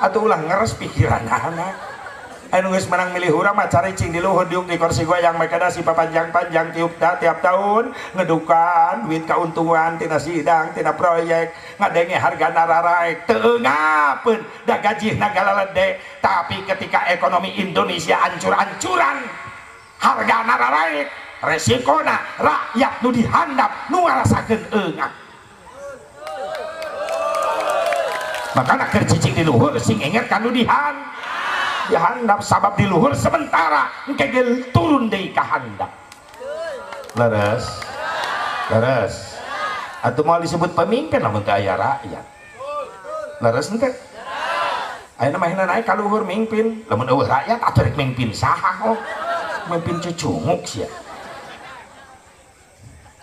atuh ulah ngeres pikiran anak anu geus menang milih urang mah cari cing di luhur diuk di kursi goyang mereka si papanjang-panjang tiap tahun ngedukan duit kauntungan tina sidang tina proyek ngadenge harga nararaek teu ngapeun da gajihna galalede tapi ketika ekonomi Indonesia ancur-ancuran harga nararaek resikona rakyat nu dihandap nu ngarasakeun eungap makana keur cicing di luhur sing inget kanu dihandap sabab di luhur sementara engke turun deui ka handap. Leres atuh moal disebut pemimpin lamun teu aya rakyat leres henteu ayeuna mah naik ka luhur mimpin lamun eueuh rakyat atuh rek mimpin saha mimpin cucunguk sia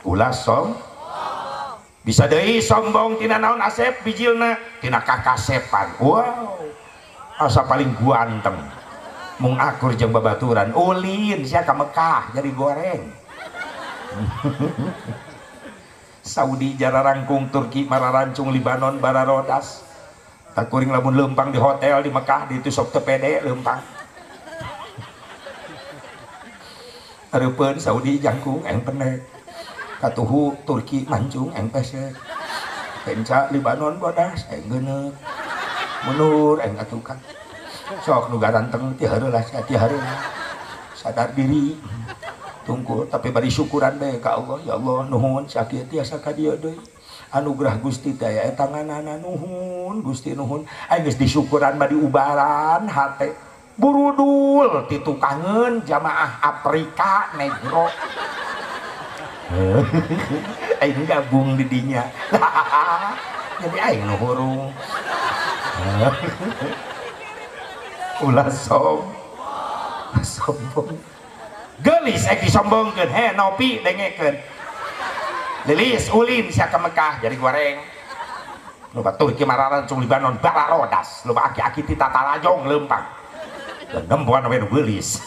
ulah bisa deui sombong tina naon Asep bijilna tina kakasepan wow asa paling guanteng mung akur jeung babaturan ulin sia ka Mekah jadi goreng Saudi jararangkung Turki mararancung Libanon bararodas tak kuring lamun leumpang di hotel di Mekah di itu sok teu pede leumpang hareupeun Saudi jangkung eng pendek katuhu Turki mancung eng pesek penca Libanon bodas eng geuneuk mundur eng atukan sok nu garanteng ti heureula sadar diri tungkul tapi bari syukuran bae ka Allah ya Allah nuhun sakieu tiasa ka dieu deui anugerah Gusti teh aya tanganana nuhun Gusti nuhun aya geus disyukuran bari ubaran hate burudul ti tukangeun jamaah Afrika negro aing gabung di dinya jadi aing nu hurung ulah sombong gelis eki sombongkeun he nopi dengekeun lilis ulin sia ka Mekah jadi goreng loba Turki mararancung Libanon bararodas loba aki-aki ti tatalajong leumpang dan nempuan we nu geulis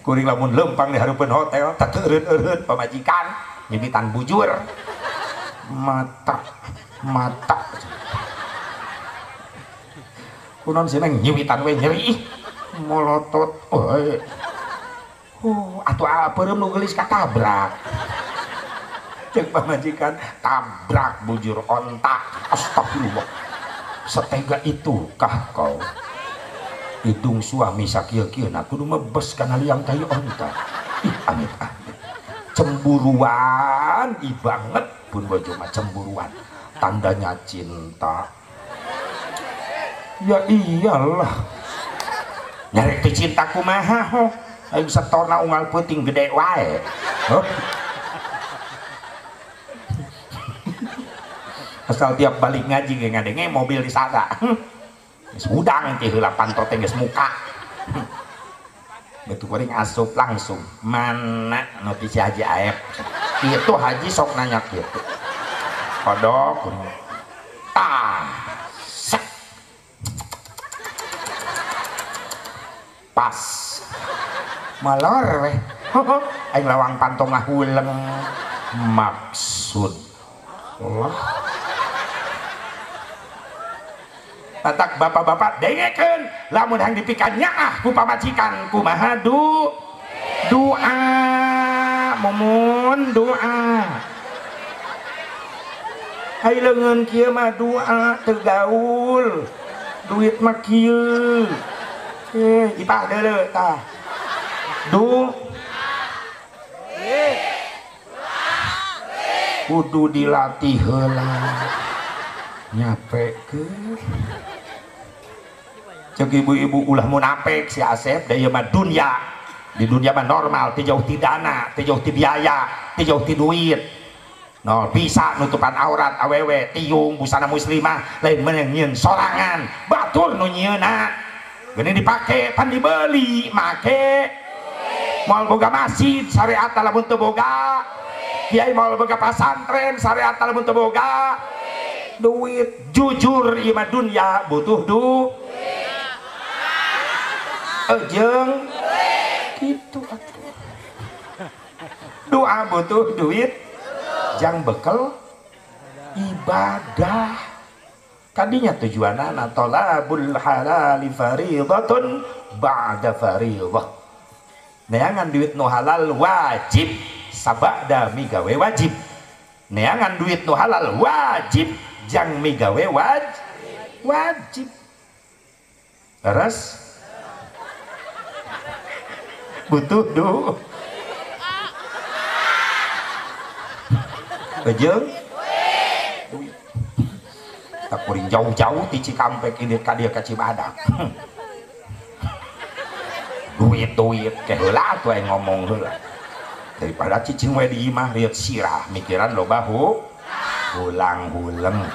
kuring lamun leumpang di hareupeun hotel teu eureun-eureun pamajikan nyebitan bujur mata kunon sih neng nyewitan we nyeri molotot atuh apeureum nu geulis katabrak jeung pamajikan tabrak bujur ontak astagfirullah setega itu kah kau hidung suami sakieu-kieuna kudu mebes kana liang tai onta ih amit-amit cemburuan ih banget pun bojo mah cemburuan tandanya cinta. Ya iyalah nyarek ti cinta kumaha ho aing setorna unggal peuting gede wae. Huh? Asal tiap balik ngaji ge ngadenge mobil disada. Geus udang teh heula pantot teh geus muka. Betu kuring asup langsung. Mana notisi Haji Aep? Itu haji sok nanya kitu. Kodok kuring. Tah. Sek. Pas. Malor weh. Aing lawang pantong ngahuleng. Maksud Allah. Tatak bapak-bapak dengekeun lamun hang dipikan nyaah ku pamajikan kumaha doa mumun doa hai leungeun kieu mah doa teu gaul duit mah kieu ipah deuleu tah kudu dilatih heula nyapekeun cek ibu-ibu ulah munafik si Asep da ieu mah dunya di dunia mah normal teu jauh ti dana teu jauh ti biaya teu jauh ti duit no bisa nutupan aurat awewe tiung busana muslimah lain meneng nyieun sorangan batur nu nyieunna geuning dipake pan dibeli make moal boga masjid syariat lamun teu boga kiai moal boga pasantren syariat lamun teu boga duit jujur ieu mah dunya butuh duit jeung gitu atuh doa butuh duit jang bekel ibadah kadinya tujuanana talabul halal fariidatun ba'da fariidah neangan duit nu halal wajib sabada migawe wajib neangan duit nu halal wajib jang migawe wajib terus butuh duit jeung duit tak kuring jauh-jauh ti Cikampek ini ka dieu ka Cibadak duit ke heula atuh aing ngomong heula daripada cicing we di imah rieu sirah mikiran loba hulang-huleng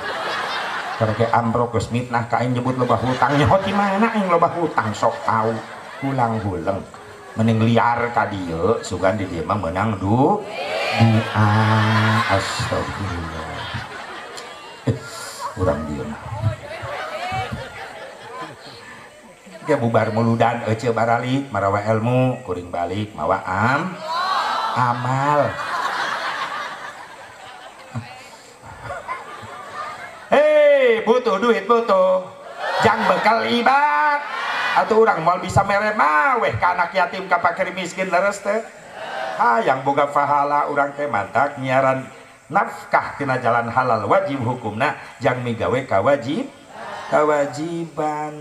karena ke ambrok geus mitnah ka aing nyebut loba hutang nyaho ti mana aing loba hutang sok tau hulang-huleng mending liar ka dieu sugan di dieu mah meunang doa astagfirullah urang dieu mah ge bubar muludan ece baralik marawa ilmu kuring balik mawa amal hei butuh duit butuh jang bekal ibadah atau orang mau bisa mere maweh ke anak yatim ka fakir miskin leres teh hayang boga pahala urang teh mantak nyiaran nafkah tina jalan halal wajib hukumna jang migawe kewajiban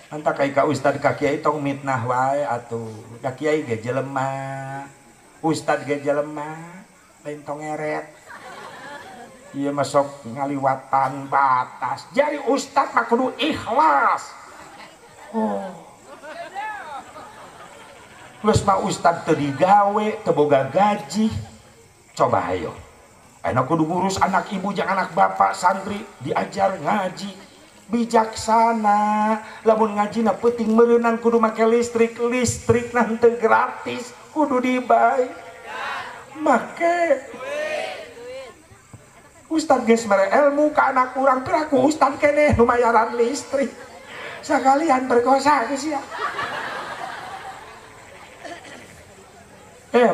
mantak kai ka ustad ka kiai tong mitnah wae atuh ka kiai ge jelema ustad ge jelema lain tong eret ieu mah sok ngaliwatan batas jadi ustad mah kudu ikhlas. Oh. Geus mah ustad teu digawe, teu boga gaji. Coba ayo. Ayeuna kudu ngurus anak ibu jeung anak bapak santri diajar ngaji. Bijaksana. Lamun ngajina peuting meureunang kudu make listrik teu gratis, kudu dibayar. Make ustad geus mere ilmu ka anak urang piraku ustad keneh nu mayaran listrik. Sekalian berkosa ke sia.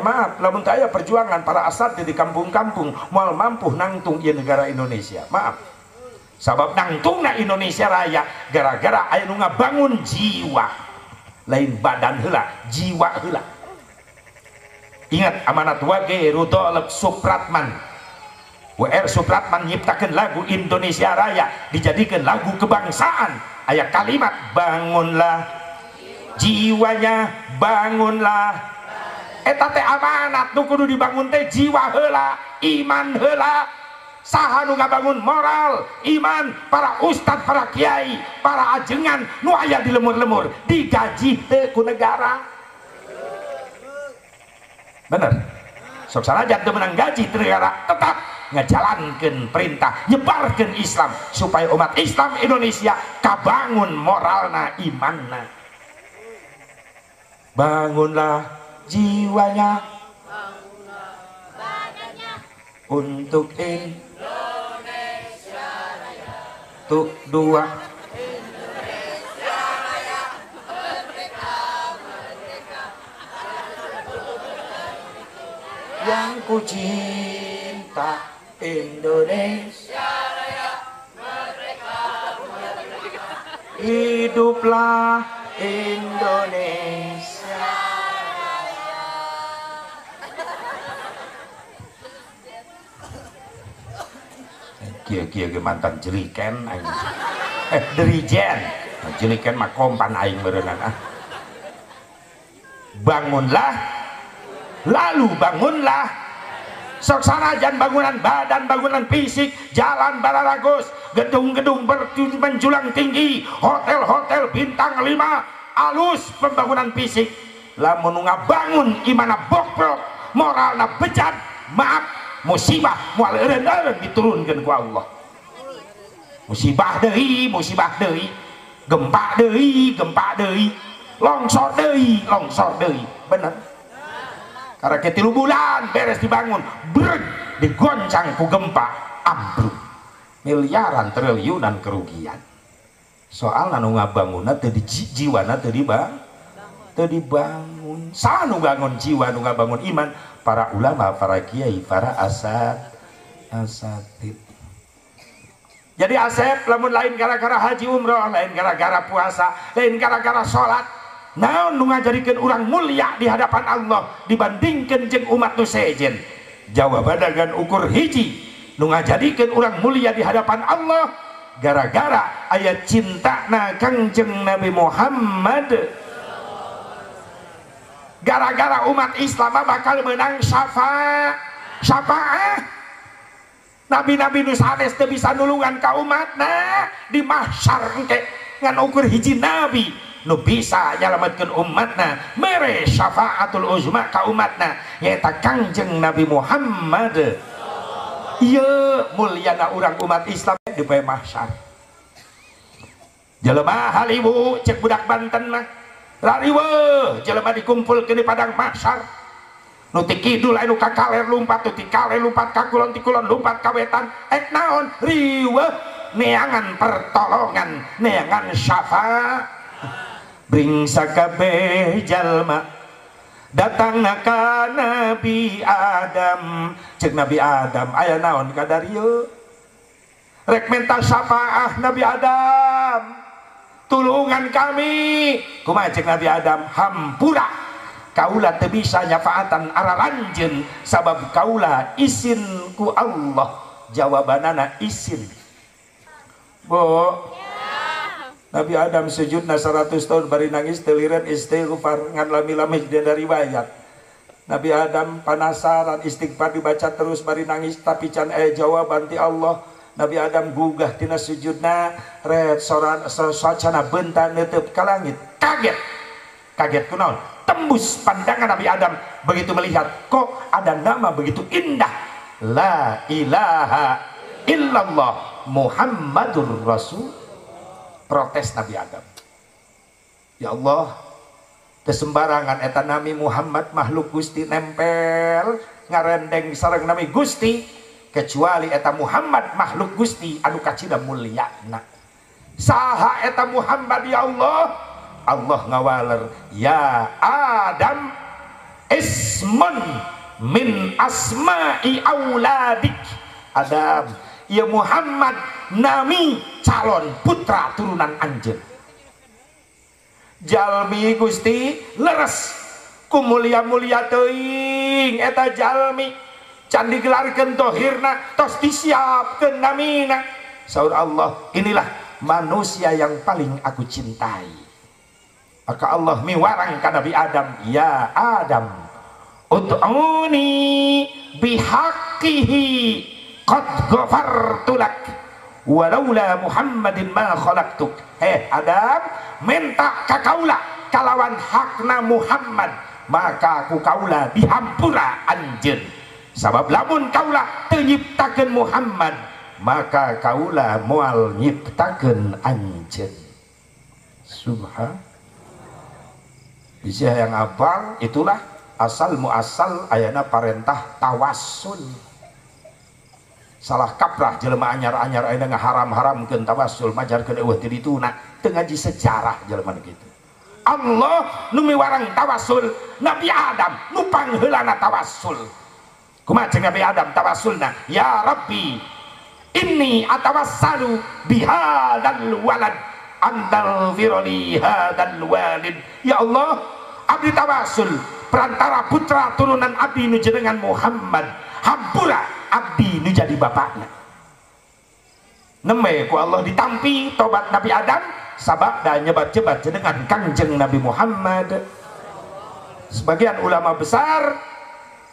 Maaf, lamun teu aya perjuangan para asatid di kampung-kampung moal mampu nangtung ieu negara Indonesia. Maaf. Sabab nangtungna Indonesia Raya gara-gara aya nu ngabangun jiwa. Lain badan heula, jiwa heula. Ingat amanat wage Rudolf Supratman. W.R. Supratman nyiptakeun lagu Indonesia Raya dijadikan lagu kebangsaan. Ayat kalimat bangunlah jiwanya, bangunlah eta teh amanat nu kudu dibangun teh jiwa heula, iman heula. Saha nu ngabangun moral, iman para ustad, para kiai, para ajengan nu aya di lemur-lemur digaji teh ku negara. bener sok sanajan teu menang gaji teu negara tetap ngajalankeun perintah nyebarkeun Islam supaya umat Islam Indonesia kabangun moralna imanna. Bangunlah jiwanya, bangunlah badannya untuk Indonesia Raya, untuk dua Indonesia Raya, merdeka, merdeka, yang ku cinta Indonesia Raya, merdeka, merdeka, hiduplah Indonesia. Kia mantan jeliken aing. Dirijen. Jeliken mah kompan aing berenang ah. Bangunlah, lalu bangunlah. Sok sanajan bangunan badan, bangunan fisik, jalan balaragus, gedung-gedung menjulang tinggi, hotel-hotel bintang 5, alus pembangunan fisik. Lamun ngabangun imana bokrok, moralna bejat, maaf musibah moal eureun-eureun diturunkeun ku Allah. Musibah deui, gempa deui, longsor deui, bener. Karena ke 3 bulan beres dibangun, brek digoncang ku gempa, ambruk. Miliaran triliunan kerugian. Soal anu ngabangunna teu jiwana teu dibangun. Saha nu bangun jiwa nu ngabangun iman? Para ulama, para kiai, para asatid. Jadi asep lamun lain gara-gara haji umroh, lain gara-gara puasa, lain gara-gara sholat, naon nu ngajadikeun urang mulia di hadapan Allah dibandingkeun jeung umat nu sejen? Jawabanna gan ukur hiji, nu ngajadikeun urang mulia di hadapan Allah gara-gara aya cintana Kangjeng Nabi Muhammad. Gara-gara umat Islam bakal menang syafaat. Nabi-nabi nu sanes teu bisa nulungan ka umatna di mahsyar engke ngan ukur hiji nabi nu bisa nyalametkeun umatna mere syafaatul uzma ka umatna nyaeta Kangjeng Nabi Muhammad. Ieu mulyana urang umat Islam di poe mahsyar. Jelema haliwu cek budak Banten mah rariweuh jelema dikumpulkeun di padang mahsyar. Nu ti kidul anu ka kaler lumpat, nu ti kaler lumpat ka kulon, ti kulon lumpat ka wetan. Naon? Riweuh neangan pertolongan, neangan syafaat. Bring sakabeh jalma datang ka Nabi Adam. Cek Nabi Adam aya naon kadarieu? Rek minta syafaat Nabi Adam. Tulungan kami. Kumaha cek Nabi Adam? Hampura kaula teu bisa nyafaatan aralanjeun sabab kaula izin ku Allah. Jawabanana izin. Bu, Nabi Adam sujudna 100 tahun bari nangis teliran istighfar ngan lami-lami dina riwayat. Nabi Adam penasaran istighfar dibaca terus bari nangis tapi can aya jawaban ti Allah. Nabi Adam gugah tina sujudna red soran sacana bentan neuteup ka langit. Kaget kunaon? Tembus pandangan Nabi Adam begitu melihat kok ada nama begitu indah, la ilaha illallah Muhammadur Rasul. Protes Nabi Adam, ya Allah kesembarangan eta nami Muhammad makhluk Gusti nempel ngarendeng sareng nami Gusti kecuali eta Muhammad makhluk Gusti anu kacida mulyana. Saha eta Muhammad ya Allah? Allah ngawaler, ya Adam ismun min asma'i auladik. Adam, ya Muhammad nami calon putra turunan anjeun. Jalmi Gusti leres ku mulia-mulia teuing eta jalmi can digelarkeun tohirna tos disiapkeun namina. Saur Allah, inilah manusia yang paling aku cintai. Maka Allah miwarang ka Nabi Adam, ya Adam ud'uni bihaqqihi qad ghafartu lak walaula Muhammadin ma khalaqtuk. Adam, minta ka kaula kalawan hakna Muhammad maka ku kaula dihampura anjeun. Sabab lamun kaula teu nyiptakeun Muhammad maka kaula moal nyiptakeun anjeun. Subhan. Bisa yang abang itulah asal muasal ayana parentah tawassul. Salah kaprah jelema anyar-anyar ayeuna ngaharam-haramkeun tawassul majarkeun eueuh ti dituna teu ngaji sejarah jelema kitu. Allah nu miwarang tawassul Nabi Adam nu pangheulana tawassul. Kumaha ceuk Nabi Adam tawassulna? Ya Rabbi inni atawassalu bihadzal walad andal firoli hadzal walid. Ya Allah, abdi tawassul perantara putra turunan abdi nu jenengan Muhammad, hampura abdi nu jadi bapakna. Nembe ku Allah ditampi tobat Nabi Adam sabab da nyebat-nyebat jenengan Kangjeng Nabi Muhammad. Sebagian ulama besar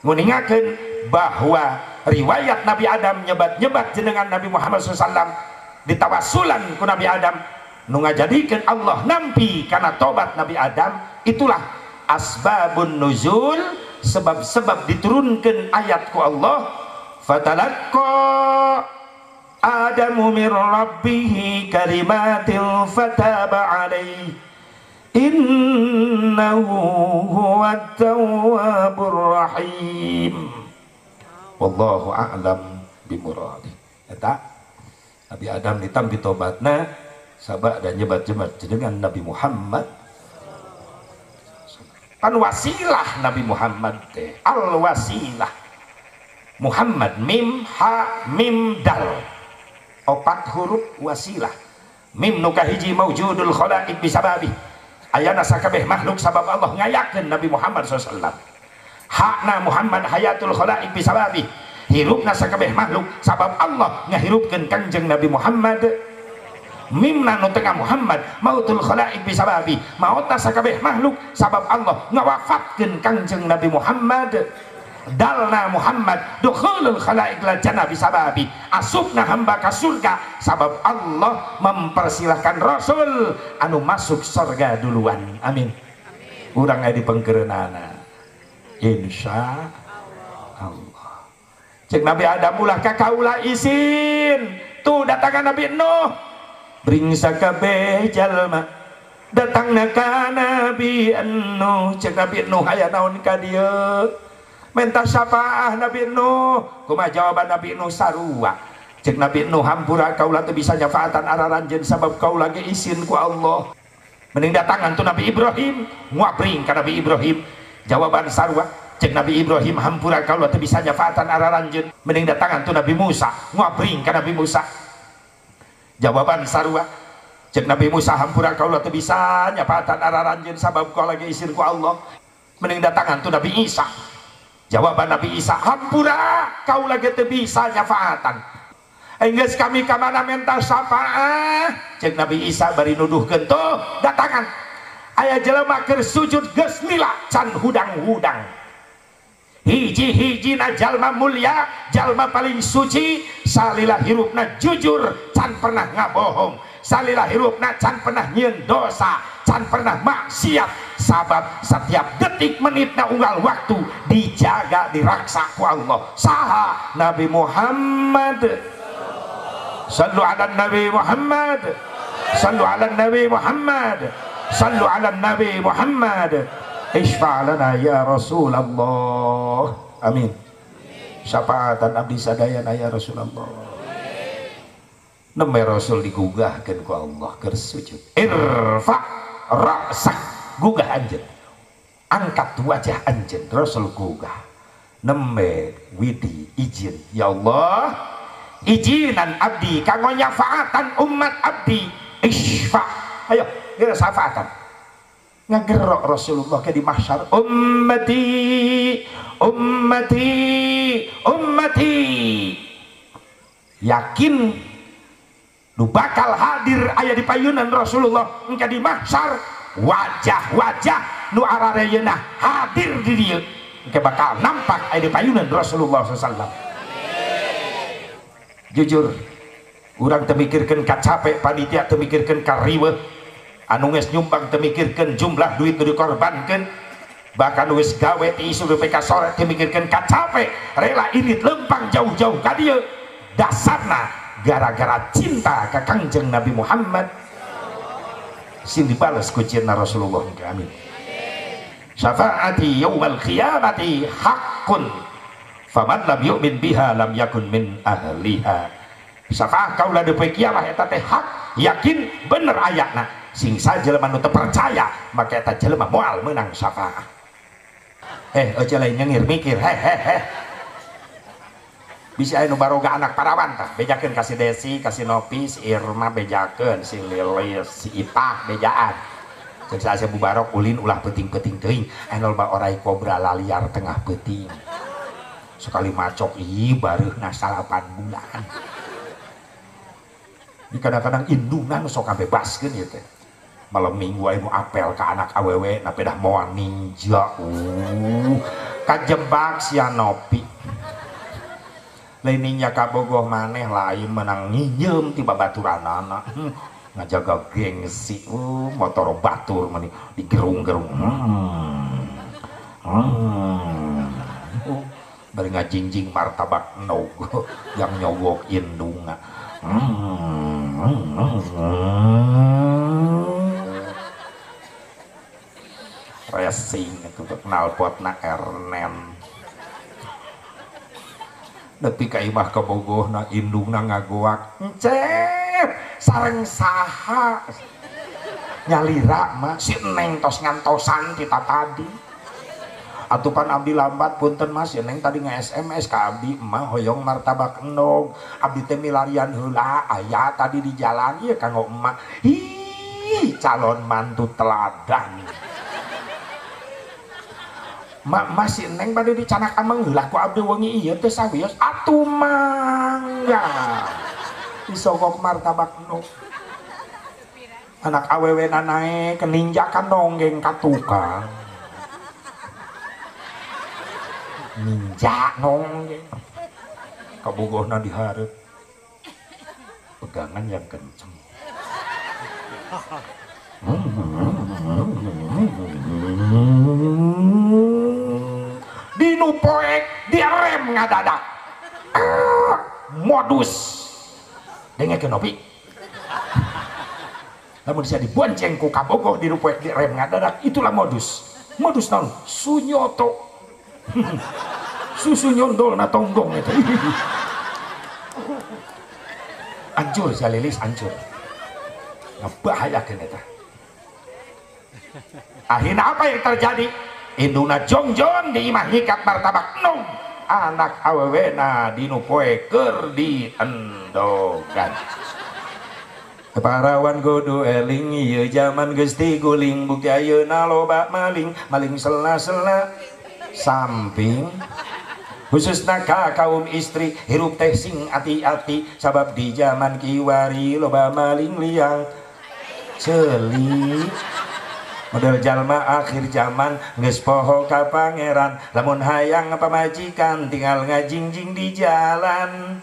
nguningakeun bahwa riwayat Nabi Adam nyebat-nyebat jenengan Nabi Muhammad SAW ditawassulan ku Nabi Adam nu ngajadikeun Allah nampi karena tobat Nabi Adam. Itulah asbabun nuzul, sebab-sebab diturunkan ayat ku Allah. Fatalaqqa Adamu min rabbih kalimatin fataba alaihi innahu huwat tawwabur rahim. Wallahu a'lam bimuradi. Eta Nabi Adam ditampi tobatna sabab dan nyebat-nyebat dengan Nabi Muhammad. Kan wasilah Nabi Muhammad teh al wasilah. Muhammad mim ha mim dal, 4 huruf wasilah. Mim nu kahiji maujudul khalaiq bisababi, ayana sakabeh makhluk sabab Allah ngayakeun Nabi Muhammad SAW. Hakna Muhammad hayatul khalaiq bisababi, hirupna sakabeh makhluk sabab Allah ngahirupkeun Kangjeng Nabi Muhammad. Mimna nu tengah Muhammad mautul khalaiq bisababi, mautna sakabeh makhluk sabab Allah ngawafatkeun Kangjeng Nabi Muhammad. Dalna Muhammad dukhulul khalaiq lal jannah bisababi, asupna hamba ka surga sabab Allah mempersilahkan Rasul anu masuk surga duluan. Amin. Urang aya di pengkeureunana insya Allah. Cek Nabi Adam ulah ka kaula izin tuh datangan Nabi Nuh bring sakabeh jalma datangna ka Nabi Nuh. Cek Nabi Nuh aya naon ka dieu minta syafaah Nabi Nuh. Kumaha jawaban Nabi Nuh sarua. Cek Nabi Nuh hampura kaula teu bisa nyafaatan araranjeun sabab kaula ge izin ku Allah. Mending datangan tu Nabi Ibrahim nguapring ka Nabi Ibrahim. Jawaban sarua. Cek Nabi Ibrahim hampura kaula teu bisa nyafaatan araranjeun. Mending datangan tu Nabi Musa nguapring ka Nabi Musa. Jawaban sarua. Cek Nabi Musa hampura kaula teu bisa nyafaatan araranjeun sabab kaula ge izin ku Allah. Mending datangan tu Nabi Isa. Jawaban Nabi Isa hampura kau lagi teu bisa nyafaatan. Enggeus kami kamana minta syafaat. Cek Nabi Isa bari nuduhkeun tuh datangan aya jelema keur sujud geus lila can hudang-hudang. Hiji-hijina jalma mulia, jalma paling suci, salila hirupna jujur can pernah ngabohong, salila hirupna can pernah nyieun dosa, can pernah maksiat, sabab setiap detik menitna unggal waktu dijaga diraksa ku Allah. Saha? Nabi Muhammad. Sallu ala Nabi Muhammad. Sallu ala Nabi Muhammad. Sallu ala Nabi Muhammad. Isfa' lana ya Rasulullah. Amin. Syafaatan abdi sadayana ya Rasulullah. Nembe Rasul digugahkeun ku Allah keur sujud. Irfa' ra'sak, gugah anjeun. Angkat wajah anjeun. Rasul gugah. Nembe widi izin. Ya Allah, izinan abdi kanggo nyafaatan umat abdi. Isfa'. Ayo, kita syafaatan. Ngagerok Rasulullah ke di mahsyar, ummati ummati ummati, yakin nu bakal hadir aya di payunan Rasulullah engke di mahsyar wajah-wajah nu arareyeuna hadir di dieu engke bakal nampak aya di payunan Rasulullah SAW. Jujur urang teu mikirkeun ka capek, panitia teu mikirkeun ka riweuh, anu geus nyumbang teu mikirkeun jumlah duit nu dikorbankeun, bahkan geus gawe ti isu BPK sore teu mikirkeun kacape, rela irit lempang jauh-jauh ka dieu, dasarna gara-gara cinta ka Kangjeng Nabi Muhammad sing dibales ku cinta Rasulullah. Amin. Syafaati yaumal qiyamati haqqun faman lam yu'min biha lam yakun min ahliha. Syafaat kaula di poe kiamat eta teh hak, yakin bener ayatna, sing sajelema nu teu percaya maka eta jelema moal meunang syafaat. Aja lain nyengir mikir bisa anu baroga anak parawan tah bejakeun ka si Desi, ka si Nopi, si Irma bejakeun, si Lilis, si Ipah bejaan. Cek saya bubarok ulin ulah peuting-peuting teuing, anu loba orai kobra laliar tengah peuting. Sekali macok bareuna 8 bulan. Ini kadang-kadang indungan sok kabebaskeun ieu teh. Malam minggu anu apel ka anak awewe na pedah moal ninja. Kajebak sia Nopi. Lain ninja ka bogoh maneh lain menang nyieum ti babaturanana. Ngajaga gengsi. Motor batur meni digerung-gerung. Bari ngajingjing martabak nogo yang nyogok indunga. Racing itu knalpotna Ernen. Nepi ka imah ka bogohna indungna ngagoak, "Encep, sareng saha?" Nyalira mah si Neng tos ngantosan kita tadi. Atupan abdi lambat punten Mas, ya Neng tadi nge-SMS ka abdi emah hoyong martabak endog. Abdi teh milarian heula aya tadi di jalan ieu kanggo emah. Calon mantu teladan. Mas si Neng bade dicanak amang heula ku abdi wengi ieu teh sawios atuh mangga. Disogok martabak endog. Anak awewena naik ke ninja kan nonggeng ka tukang. Ninja nonggeng kabogohna dihareup pegangan yang kenceng. Dinu poek direm ngadadak. Modus dengekeun Nopi. Lamun bisa dibonceng ku kabogoh dinu poek direm ngadadak, itulah modus. Modus naon? Sunyoto. Susu nyondol na tonggong itu. Hancur si Lilis, hancur. Ngebahayakeun eta. Akhirnya apa yang terjadi? Induna jongjon di imah nyikat martabak endog. Anak awewena dinu poe keur diendogan. Parawan kudu eling ieu jaman geus tiguling, bukti ayeuna loba maling, maling sela-sela samping. Khususna ka kaum istri hirup teh sing ati-ati, sabab di zaman kiwari loba maling liang ceuli. Model jalma akhir zaman geus poho ka pangeran, lamun hayang pamajikan tinggal ngajingjing di jalan.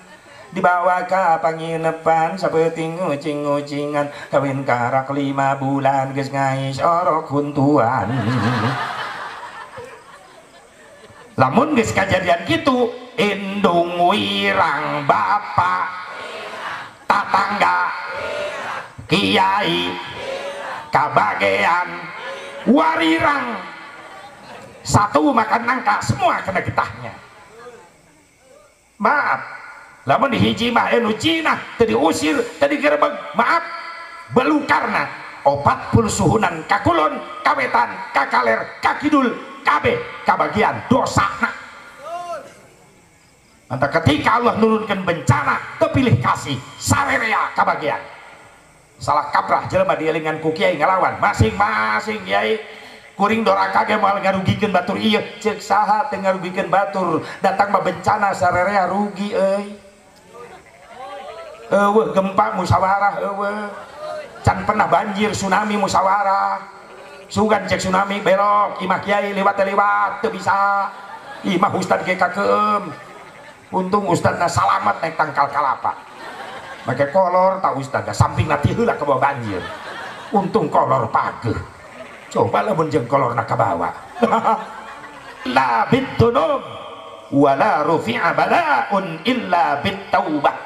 Dibawa ka panginepan saeuting ngucing-ngucingan, kawin karak 5 bulan geus ngais orok huntuan. Lamun geus kajadian kitu, indung wirang bapak, tatangga, kiai, kabagean, warirang, satu makan nangka semua kena getahnya. Maaf, lamun di hiji mah anu Cina teu diusir, teu digerebeg, maaf, belukarna 40 suhunan kakulon, kawetan, kakaler, kakidul, kabeh kabagian dosana. Maka ketika Allah nurunkan bencana, kepilih kasih sarerea kabagian. Salah kaprah jelema dielingan ku kiai ngalawan, masing-masing kiai kuring doraka ge moal ngarugikeun batur ieu, ceuk saha teu ngarugikeun batur, datang mah bencana sarerea rugi euy. Eueuh gempa musyawarah eueuh. Can pernah banjir tsunami musyawarah. Sugan cek tsunami belok imah kiai liwat teu bisa. Imah ustad ge kakeum. Untung ustadna salamet naik tangkal kalapa. Make kolor tak ustad samping nanti heula ke bawah banjir. untung kolor pageh coba lah menjeng kolor nak kabawa la bitunum wala rufi'a bala'un illa bitaubah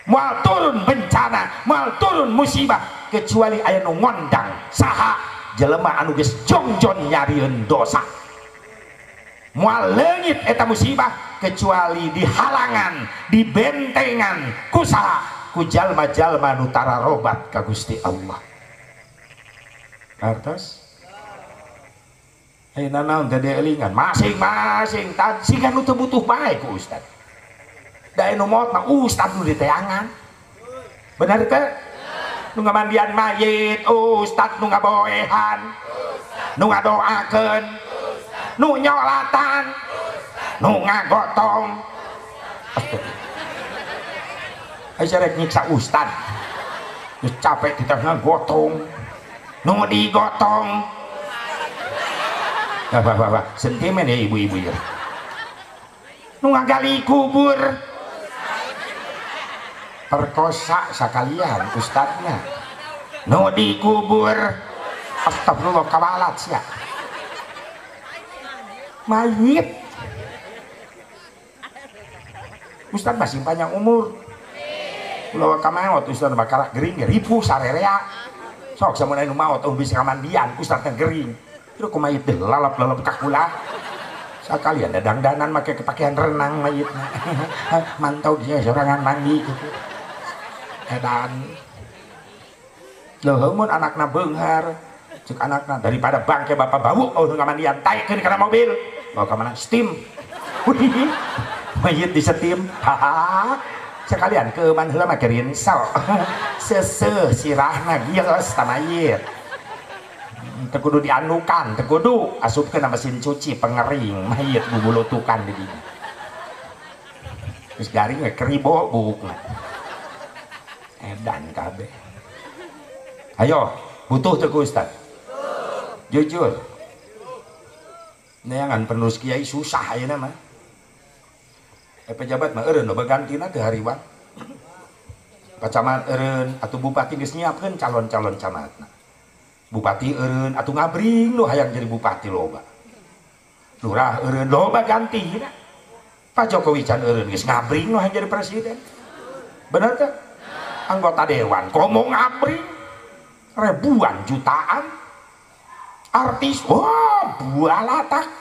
moal turun bencana moal turun musibah kecuali aya nu ngondang saha jelema anu geus jongjon nyarieun dosa moal leungit eta musibah kecuali dihalangan dibentengan ku saha ku jalma-jalma nu tararobat ka Gusti Allah. Artos ayeuna naon teh elingan masing-masing tad siga nu teu butuh bae ku ustad. Da anu maot mah ustad nu diteangan. Bener teh? Nu ngamandian mayit ustad nu ngaboehan. Nu ngadoakeun. Nu nyolatan. Nu ngagotong. Ayo rek nyiksa ustad geus capek di tengah gotong nu digotong wah sentimen ya ibu-ibu ya nu ngagali kubur perkosa sakalian ustadnya nu dikubur astagfirullah kawalat sia mayit ustad masih panjang umur ulah kamaot ustad bakal gering ribu sarerea sok samunai nu maot bisa kamandian ustad teh gering terus ku mayit teh lalap-lalap kakula sakalian dadang-danan make kepakean renang mayitna mantau dia sorangan mandi gitu edan leuh mun anakna beunghar cek anakna daripada bangke bapak bau kamandian taikeun kana mobil bawa ka mana steam mayit di steam haha sekalian ke man heula make rinsel seuseuh sirahna gios tamayit teu kudu dianukan teu kudu asupkeun mesin cuci pengering mayit bubulutukan di dieu geus garing we keribo bukna edan kabeh ayo butuh teu ku ustad jujur neangan penerus kiai susah ayeuna mah pejabat mah eureun loba gantina teu hariwang pacamat eureun atuh bupati geus nyiapkeun calon-calon camatna bupati eureun atuh ngabring nu hayang jadi bupati loba lurah eureun loba gantina Pak Jokowi can eureun geus ngabring nu hayang jadi presiden bener teh anggota dewan komo ngabring ribuan jutaan artis wah bualatak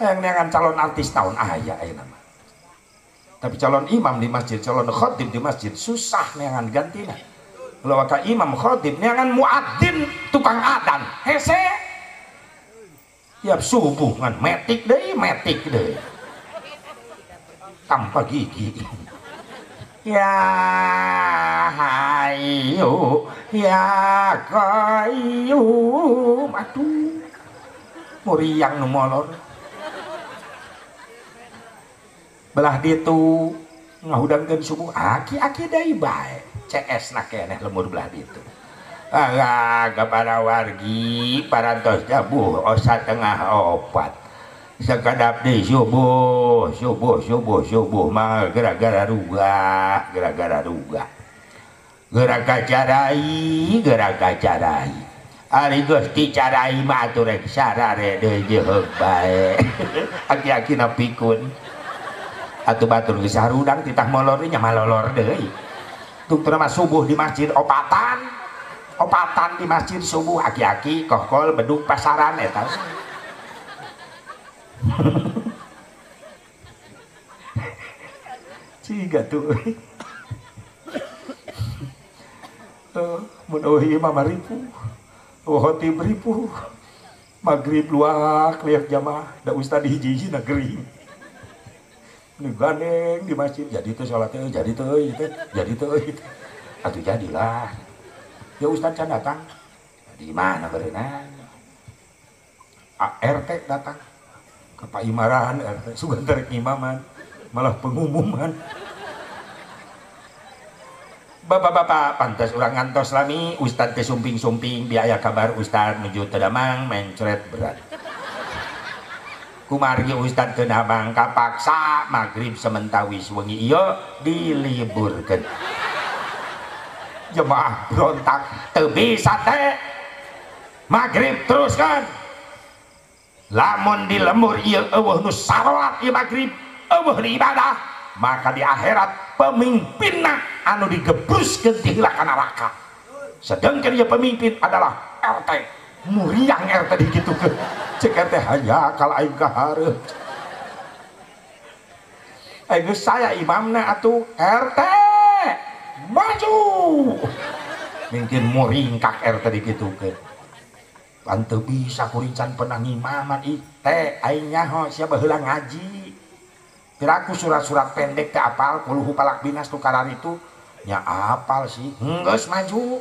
yang neangan calon artis tahun aya nama tapi calon imam di masjid calon khotib di masjid susah neangan gantina kalau ka imam khotib neangan muadzin tukang adan hese tiap subuh ngan metik deui tanpa gigi ya hayu ya qayyum aduh muriang nu molor belah ditu ngahudangkeun subuh aki-aki deui bae CS na keneh lemur belah ditu kepada wargi parantos jabuh osa tengah opat sakadap deui subuh mah gara-gara ruga gerak kacarai ari geus dicarai mah atuh rek sarare deui jeung bae aki-aki na pikun atuh batur geus sarudang titah molor nya malolor deui tungtuna mah subuh di masjid opatan di masjid subuh aki-aki kokol bedug pasaran eta ciga tuh mun eueuh imam ribu khotib ribu magrib luak lihat jamaah da ustad hiji-hiji na gering nu gandeng di masjid jadi teh salatnya jadi teh atuh jadilah ya ustad can datang di mana berenang RT datang ke Pak Imaran RT sugan tarik imaman malah pengumuman bapak-bapak pantas urang ngantos lami ustad teh sumping-sumping biaya kabar ustad menuju tedamang mencret berat kumari ustad teu damang kapaksa magrib sementawis wengi ieu diliburkeun jemaah berontak teu bisa teh magrib terus kan lamun di lemur ieu eueuh nu salat ieu magrib eueuh di ibadah maka di akhirat pemimpinna anu digebruskeun ti heula ka neraka sedangkan ieu pemimpin adalah RT muriang RT digitukeun cek RT hanya kal aing kahareup geus saya imamna atuh RT maju mungkin muringkak RT digitukeun pan teu bisa kurincan pernah ngimaman teh aing nyaho sia baheula ngaji piraku surat-surat pendek teh apal kuluhu palak binas tu karar itu nya apal sih geus maju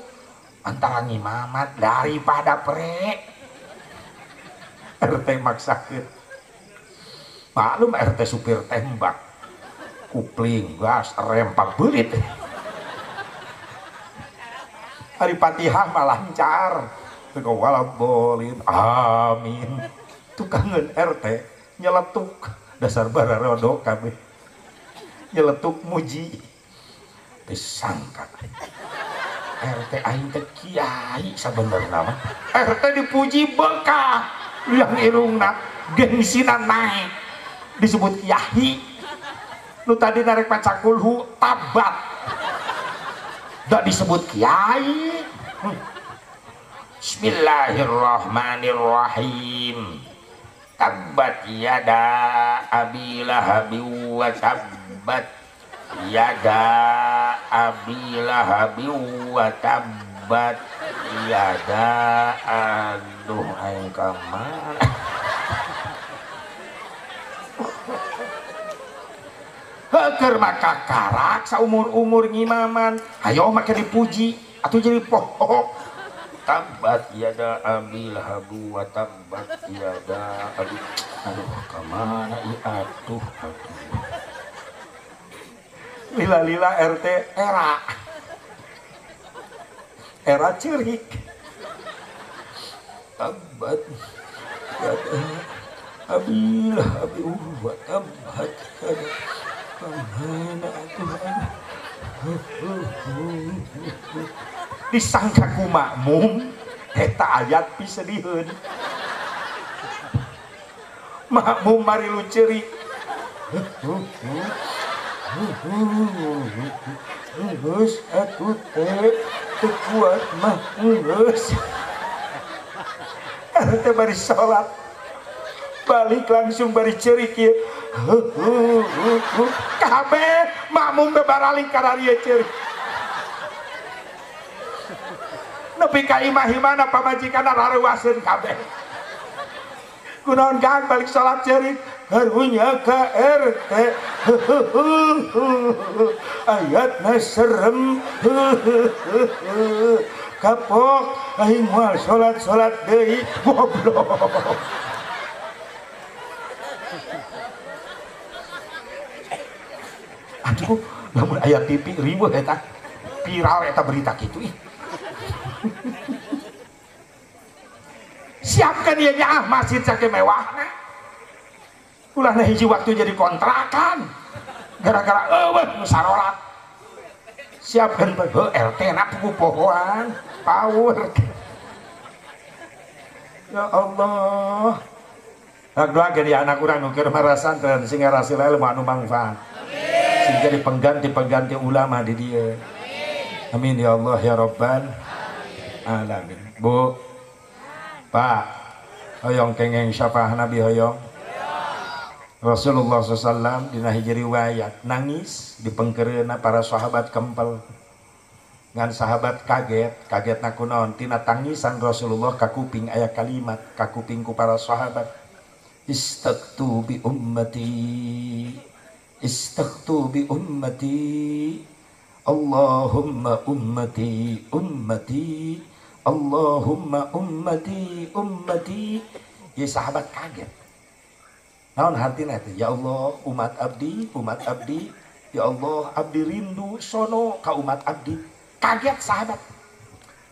antara ngimamat daripada pre RT maksakeun maklum RT supir tembak kupling gas rem pabeulit hari Fatihah mah lancar teu walabbolin amin tukangeun RT nyeletuk dasar bararodo kabeh nyeletuk muji teu sangka RT aing teh kiai sabenerna mah RT dipuji bekah yang irungna gengsina naik disebut kiai nu tadi narek maca kulhu tabat dah disebut kiai Bismillahirrahmanirrahim tabat yada abi lahabi wa tabbat yada abi lahabi wa tabbat yada aduh aing kamana keur maka karak saumur-umur ngimaman hayo make dipuji atuh jadi pohok tabat yada abil habu wa tabat yada aduh kamana ieu atuh lila-lila RT era ceurik tabat yada abil habu wa tabat yada disangka ku makmum eta ayat bisa diheun makmum mari lu ceuri geus atuh teh teu kuat mah geus eta bari salat balik langsung bari ceuri kieu kabeh makmum bebaraling karena dia ceri nepi ka imah-imana pamajikan raruaseun kabeh kunaon gang balik salat ceri karunya ka RT ayatna serem kapok aing moal salat deui goblok aduh lamun aya TV riweuh eta viral eta berita kitu siapkan ieu nya masjid sake mewahna ulah hiji waktu jadi kontrakan gara-gara eueuh nu sarolat siapkan RT na pugu pohoan power ya Allah doakeun di anak urang nu keur marasanteun sehingga rasil ilmu anu manfaat sehingga pengganti ulama di dia. Amin ya Allah ya Rabbal alamin. Bu, Pak, hoyong kengeng syafaah Nabi hoyong. Rasulullah SAW dina hiji riwayat nangis di pengkereuna para sahabat kempel. Ngan sahabat kaget nakunaon tina tangisan Rasulullah ka kuping aya kalimat ka kuping ku para sahabat. Istaqtu bi ummati Istaghtu bi ummati Allahumma ummati ummati Allahumma ummati ya sahabat kaget naon hartina teh ya Allah umat abdi ya Allah abdi rindu sono ka umat abdi kaget sahabat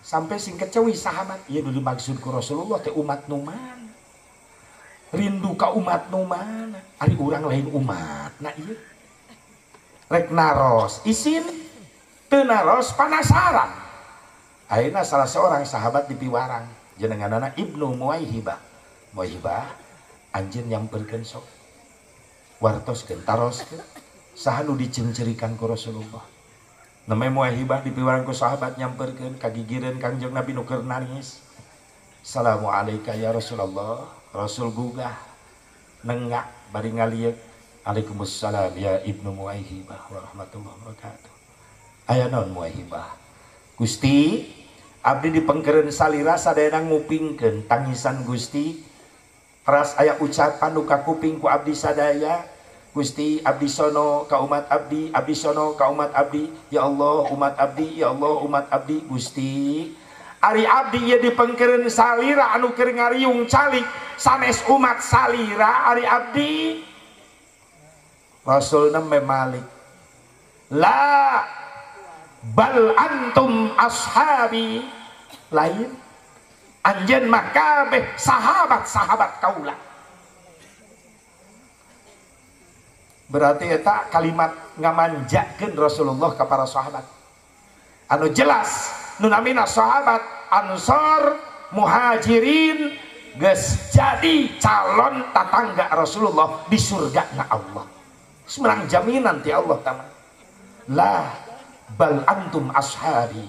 sampai singkat cewi sahabat ieu nu dimaksud ku Rasulullah teh umat numan rindu ka umat nu mana ari urang lain umat na ieu rek naros isin teu naros panasaran Ayeuna salah seorang sahabat di Piwarang jenenganana Ibnu Muwaihibah. Muwaihibah anjeun nyamperkeun sok wartoskeun taroskeun saha nu dicencerikan ku Rasulullah. Namanya Muwaihibah di Piwarang ku sahabat nyamperkeun kagigireun Kangjeng Nabi nu keur nangis. Assalamualaikum ya Rasulullah. Rasul gugah nenggak bari ngalieu. Waalaikumsalam ya Ibnu Muwaihibah warahmatullahi wabarakatuh. Aya naon Muwaihibah? Gusti, abdi dipengkereun salira sadayana ngupingkeun tangisan Gusti. Ras aya ucapan nu ka kuping ku abdi sadaya. Gusti, abdi sono ka umat abdi, abdi sono ka umat abdi. Ya Allah umat abdi, ya Allah umat abdi. Gusti, ari abdi ieu dipengkereun salira anu keur ngariung calik sanes umat salira ari abdi. Rasulna memalik. La bal antum ashabi, lain anjeun mah kabeh sahabat-sahabat kaula. Berarti eta kalimat ngamanjakeun Rasulullah ka para sahabat. Anu jelas nu namina sahabat Ansor Muhajirin geus jadi calon tatangga Rasulullah di surgana Allah. Semenang jaminan ti Allah taala. La bal antum ashabi.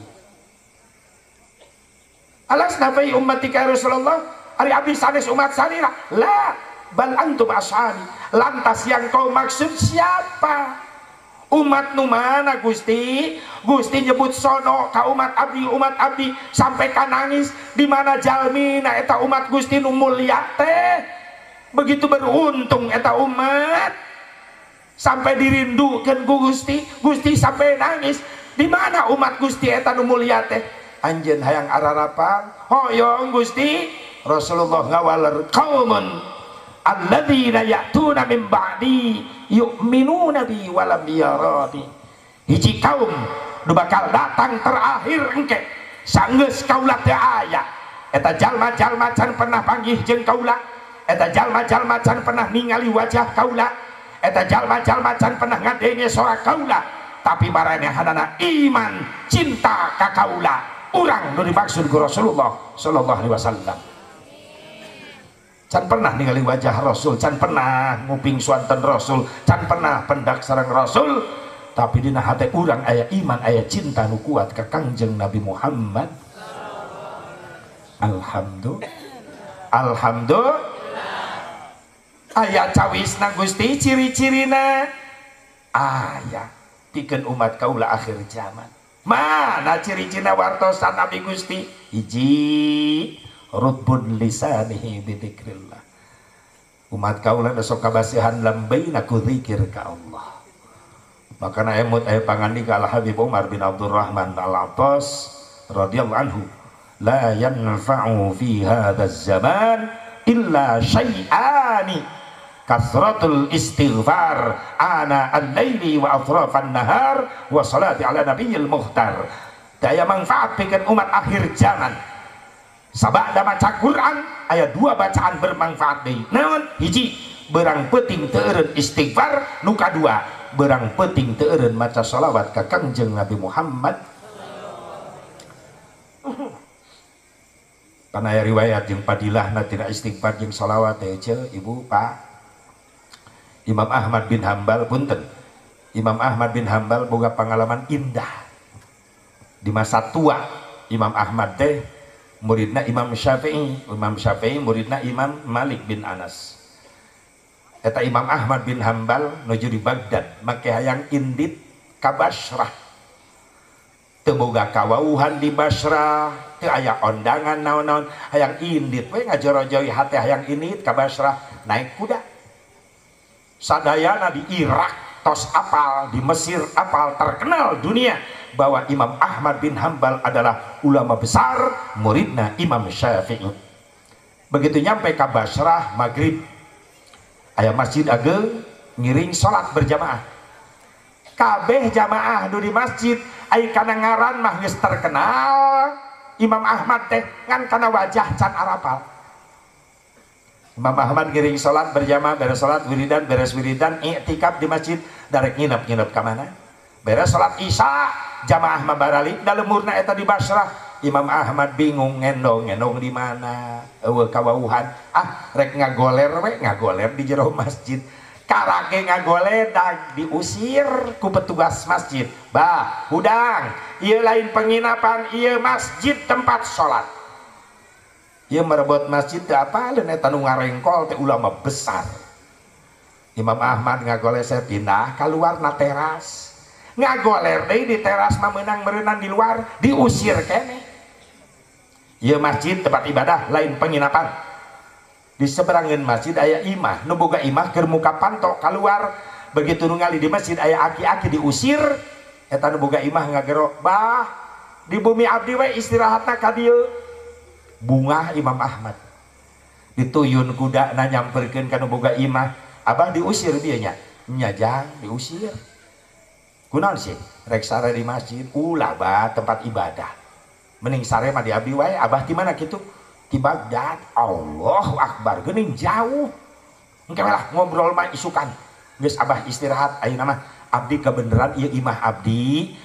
Alas nabai ummatika Rasulullah ari abdi sanes umat salira. La bal antum ashabi. Lantas yang kau maksud siapa? Umat nu mana Gusti? Gusti nyebut sono ka umat abdi sampai ka nangis. Di mana jalmina eta umat Gusti nu mulia teh? Begitu beruntung eta umat sampai dirindukeun ku Gusti. Gusti sampai nangis. Di mana umat Gusti eta nu mulia teh? Anjeun hayang ararapan hoyong Gusti. Rasulullah ngawaler qaumun alladzina ya'tuna min ba'di yu'minuna bi wa lam yarani. Hiji kaum nu bakal datang terakhir engke sanggeus kaula teu aya. Eta jalma-jalma can pernah panggih jeung kaula. Eta jalma-jalma can pernah ningali wajah kaula. Eta jalma-jalma can pernah ngadenge sorak kaula. Tapi maranehanana iman cinta ka kaula. Urang nu dimaksud ku Rasulullah sallallahu alaihi wasallam. Can pernah ningali wajah Rasul, can pernah nguping suanten Rasul, can pernah pendak sareng Rasul, tapi dina hate urang aya iman, aya cinta nu kuat ka Kangjeng Nabi Muhammad. Alhamdulillah. Aya cawisna Gusti ciri-cirina. Aya pikeun umat kaula akhir zaman. Mana ciri-cirina wartosan Nabi Gusti? Hiji, rutbun lisanihi bidzikrillah. Umat kaula sok kabasihan lambaina ku zikir ka Allah. Makana emut aya pangandika Al Habib Umar bin Abdurrahman Al-Attas radhiyallahu anhu, la yanfa'u fi hadzal zaman illa syai'ani kasratul istighfar ana al-laili wa atrafan nahar wa salati ala nabiyil muhtar. Daya manfaat pikeun umat akhir zaman. Sabada maca Quran aya dua bacaan bermanfaat deui. Naon? Hiji, beurang peuting teu eureun istighfar, nu kadua beurang peuting teu eureun maca shalawat ka Kangjeng Nabi Muhammad. Kana aya riwayat jeung padilahna tina istighfar jeung shalawat teh Ibu Pak Imam Ahmad bin Hambal punten. Imam Ahmad bin Hambal boga pengalaman indah. Di masa tua Imam Ahmad teh muridna Imam Syafi'i, Imam Syafi'i muridna Imam Malik bin Anas. Eta Imam Ahmad bin Hambal nuju di Baghdad make hayang indit ka Basrah. Teu boga kawauhan di Basrah, teu aya ondangan naon-naon, hayang indit we ngajoro-joi hate hayang indit ka Basrah, naik kuda. Sadayana di Irak tos apal, di Mesir apal, terkenal dunia bahwa Imam Ahmad bin Hambal adalah ulama besar muridna Imam Syafi'i. Begitu nyampe ke Basrah maghrib aya masjid ageung ngiring salat berjamaah. Kabeh jamaah nu di masjid ai kana ngaran mah geus terkenal Imam Ahmad teh ngan kana wajah can arapal. Imam Ahmad ngiring salat berjamaah, beres salat wiridan, beres wiridan i'tikaf di masjid, darek nginep ka mana? Beres salat Isya jamaah mabaralik dalemurna eta di Basrah Imam Ahmad bingung ngendong di mana eueuh kawauhan rek ngagoler we ngagoler di jero masjid karake ngagoledag diusir ku petugas masjid bah hudang ieu lain penginapan ieu masjid tempat sholat ieu merebut masjid teh apaleun eta nu ngarengkol teh ulama besar. Imam Ahmad ngagoler saya pindah keluar na teras ngagoler deh di teras mah meunang meureunang di luar diusir kene. Ieu masjid tempat ibadah lain penginapan. Di seberangan masjid aya imah nu boga imah keur muka panto keluar begitu nu ngali di masjid aya aki-aki diusir eta nu boga imah ngagero bah di bumi abdi we istirahatna ka dieu. Bunga Imam Ahmad dituyun kuda na nyamperkeun ka nu boga imah abah diusir dia nya nyajang diusir kunaon sih rek sare di masjid ulah bah tempat ibadah mending sare mah di abdi wae abah di mana kitu di Baghdad. Allahu Akbar geuning jauh engke lah ngobrol mah isukan geus abah istirahat ayeuna mah abdi kebeneran ieu imah abdi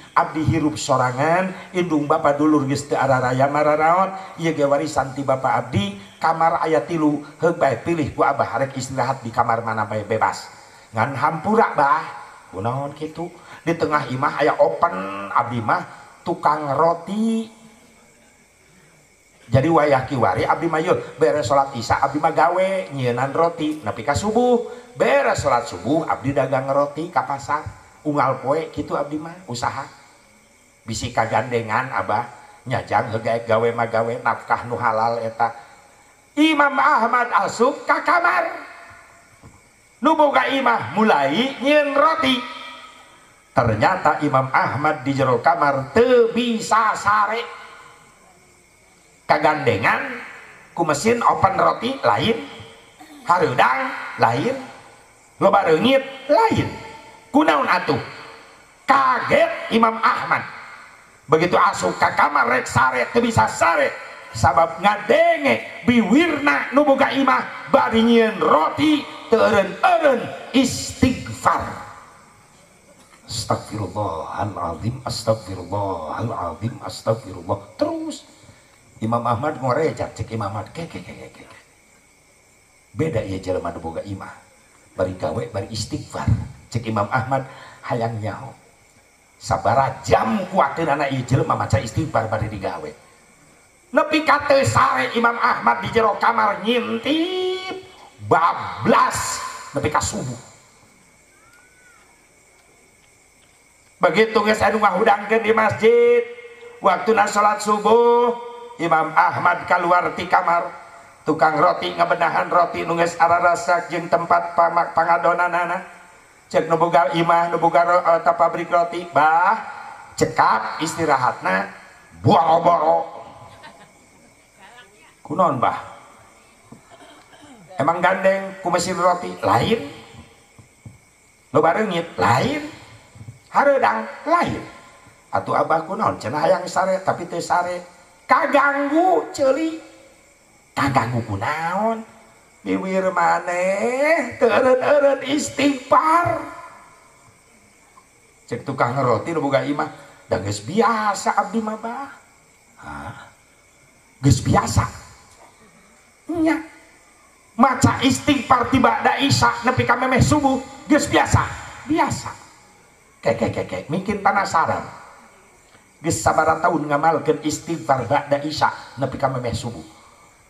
hirup sorangan indung bapa dulur geus teu araraya mararaot ieu ge warisan ti bapa abdi kamar aya 3 heug bae pilih ku abah rek istirahat di kamar mana bae bebas ngan hampura bah kunaon kitu di tengah imah aya open abdi mah tukang roti jadi wayah kiwari abdi mah yeuh beres salat isya abdi mah gawe nyieunnan roti nepi ka subuh beres salat subuh abdi dagang roti ka pasar unggal poe kitu abdi mah usaha bisi kagandengan abah nyajang hegaek gawe mah gawe nafkah nu halal eta. Imam Ahmad asup ka kamar nu boga imah mulai nyieun roti ternyata Imam Ahmad di jero kamar teu bisa sare kagandengan ku mesin open roti lain hareudang lain loba reungit lain kunaon atuh kaget Imam Ahmad begitu asup ka kamar rek sare teu bisa sare sabab ngadenge biwirna nu boga imah bari nyieun roti teu eureun istighfar astagfirullahaladzim astagfirullahaladzim astagfirullah terus Imam Ahmad ngorecat cek Imam Ahmad ke beda ieu jelema nu boga imah bari gawe bari istighfar cek Imam Ahmad hayang nyaho sabaraha jam kuateun anak ieu jelema maca istighfar bari digawe nepi ka teu sare Imam Ahmad di jero kamar ngintip bablas nepi ka subuh begitu geus anu ngahudangkeun di masjid waktuna salat subuh Imam Ahmad keluar ti kamar tukang roti ngabenahan roti nu geus ararasak jeung tempat pangadonanana cek nu boga imah nu boga pabrik roti bah cekap istirahatna boro-boro kunaon bah emang gandeng ku mesin roti lain loba reungit lain hareudang lain atuh abah kunaon cenah hayang sare tapi teu sare kaganggu ceuli kaganggu kunaon biwir maneh teu eureun istighfar cek tukang roti nu boga imah da geus biasa abdi mah bah geus biasa nya maca istighfar tiba da isya nepi ka memeh subuh geus biasa kek mungkin penasaran geus sabaraha tahun ngamalkeun istighfar ba'da isya nepi ka memeh subuh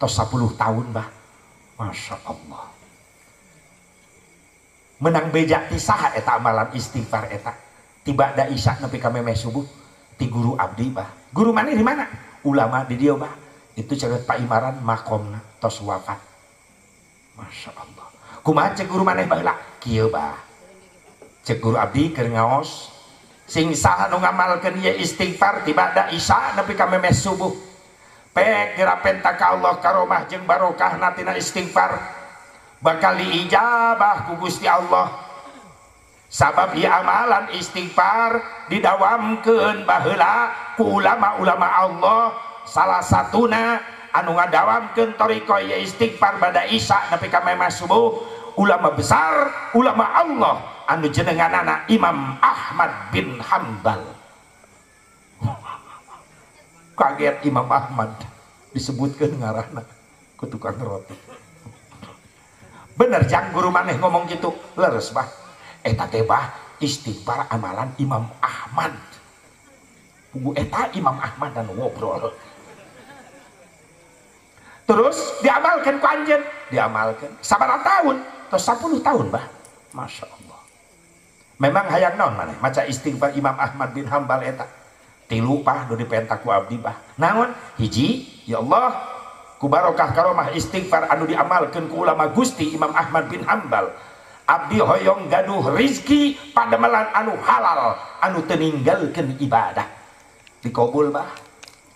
tos 10 tahun bah Masya Allah menang beja ti saha eta amalan istighfar eta tiba da isya nepi ka memeh subuh ti guru abdi bah guru maneh di mana ulama di dieu bah itu caket Pak Imaran makomna tos wafat. Masya Allah kumaha cek guru maneh baheula kieu bah cek guru abdi keur ngaos sing saha nu ngamalkeun ieu istighfar tiba da isya nepi ka memeh subuh pek dirapenta ka Allah karomah jeung barokahna tina istighfar bakal diijabah ku Gusti Allah sabab ieu amalan istighfar didawamkeun baheula ku ulama-ulama Allah salah satuna anu ngadawamkeun thariqah ya istighfar bada isya nepi ka memeh subuh ulama besar ulama Allah anu jenenganana Imam Ahmad bin Hanbal Kaget Imam Ahmad disebutkan ngaranna ku tukang roti. Bener jang guru maneh ngomong gitu, leres bah. Eta teh bah istighfar amalan Imam Ahmad. Pugu eta Imam Ahmad dan ngobrol. Terus diamalkan ku anjeun, diamalkan. Sabaraha tahun? Tos 10 tahun bah. Masya Allah. Memang hayang naon maneh maca istighfar Imam Ahmad bin Hambal eta. Tilu pah do dipenta ku abdi bah. Naon? Hiji, ya Allah, ku barokah karomah istighfar anu diamalkeun ku ulama Gusti Imam Ahmad bin Hambal. Abdi hoyong gaduh rizki pademelan anu halal anu teu ninggalkeun ibadah. Dikabul bah.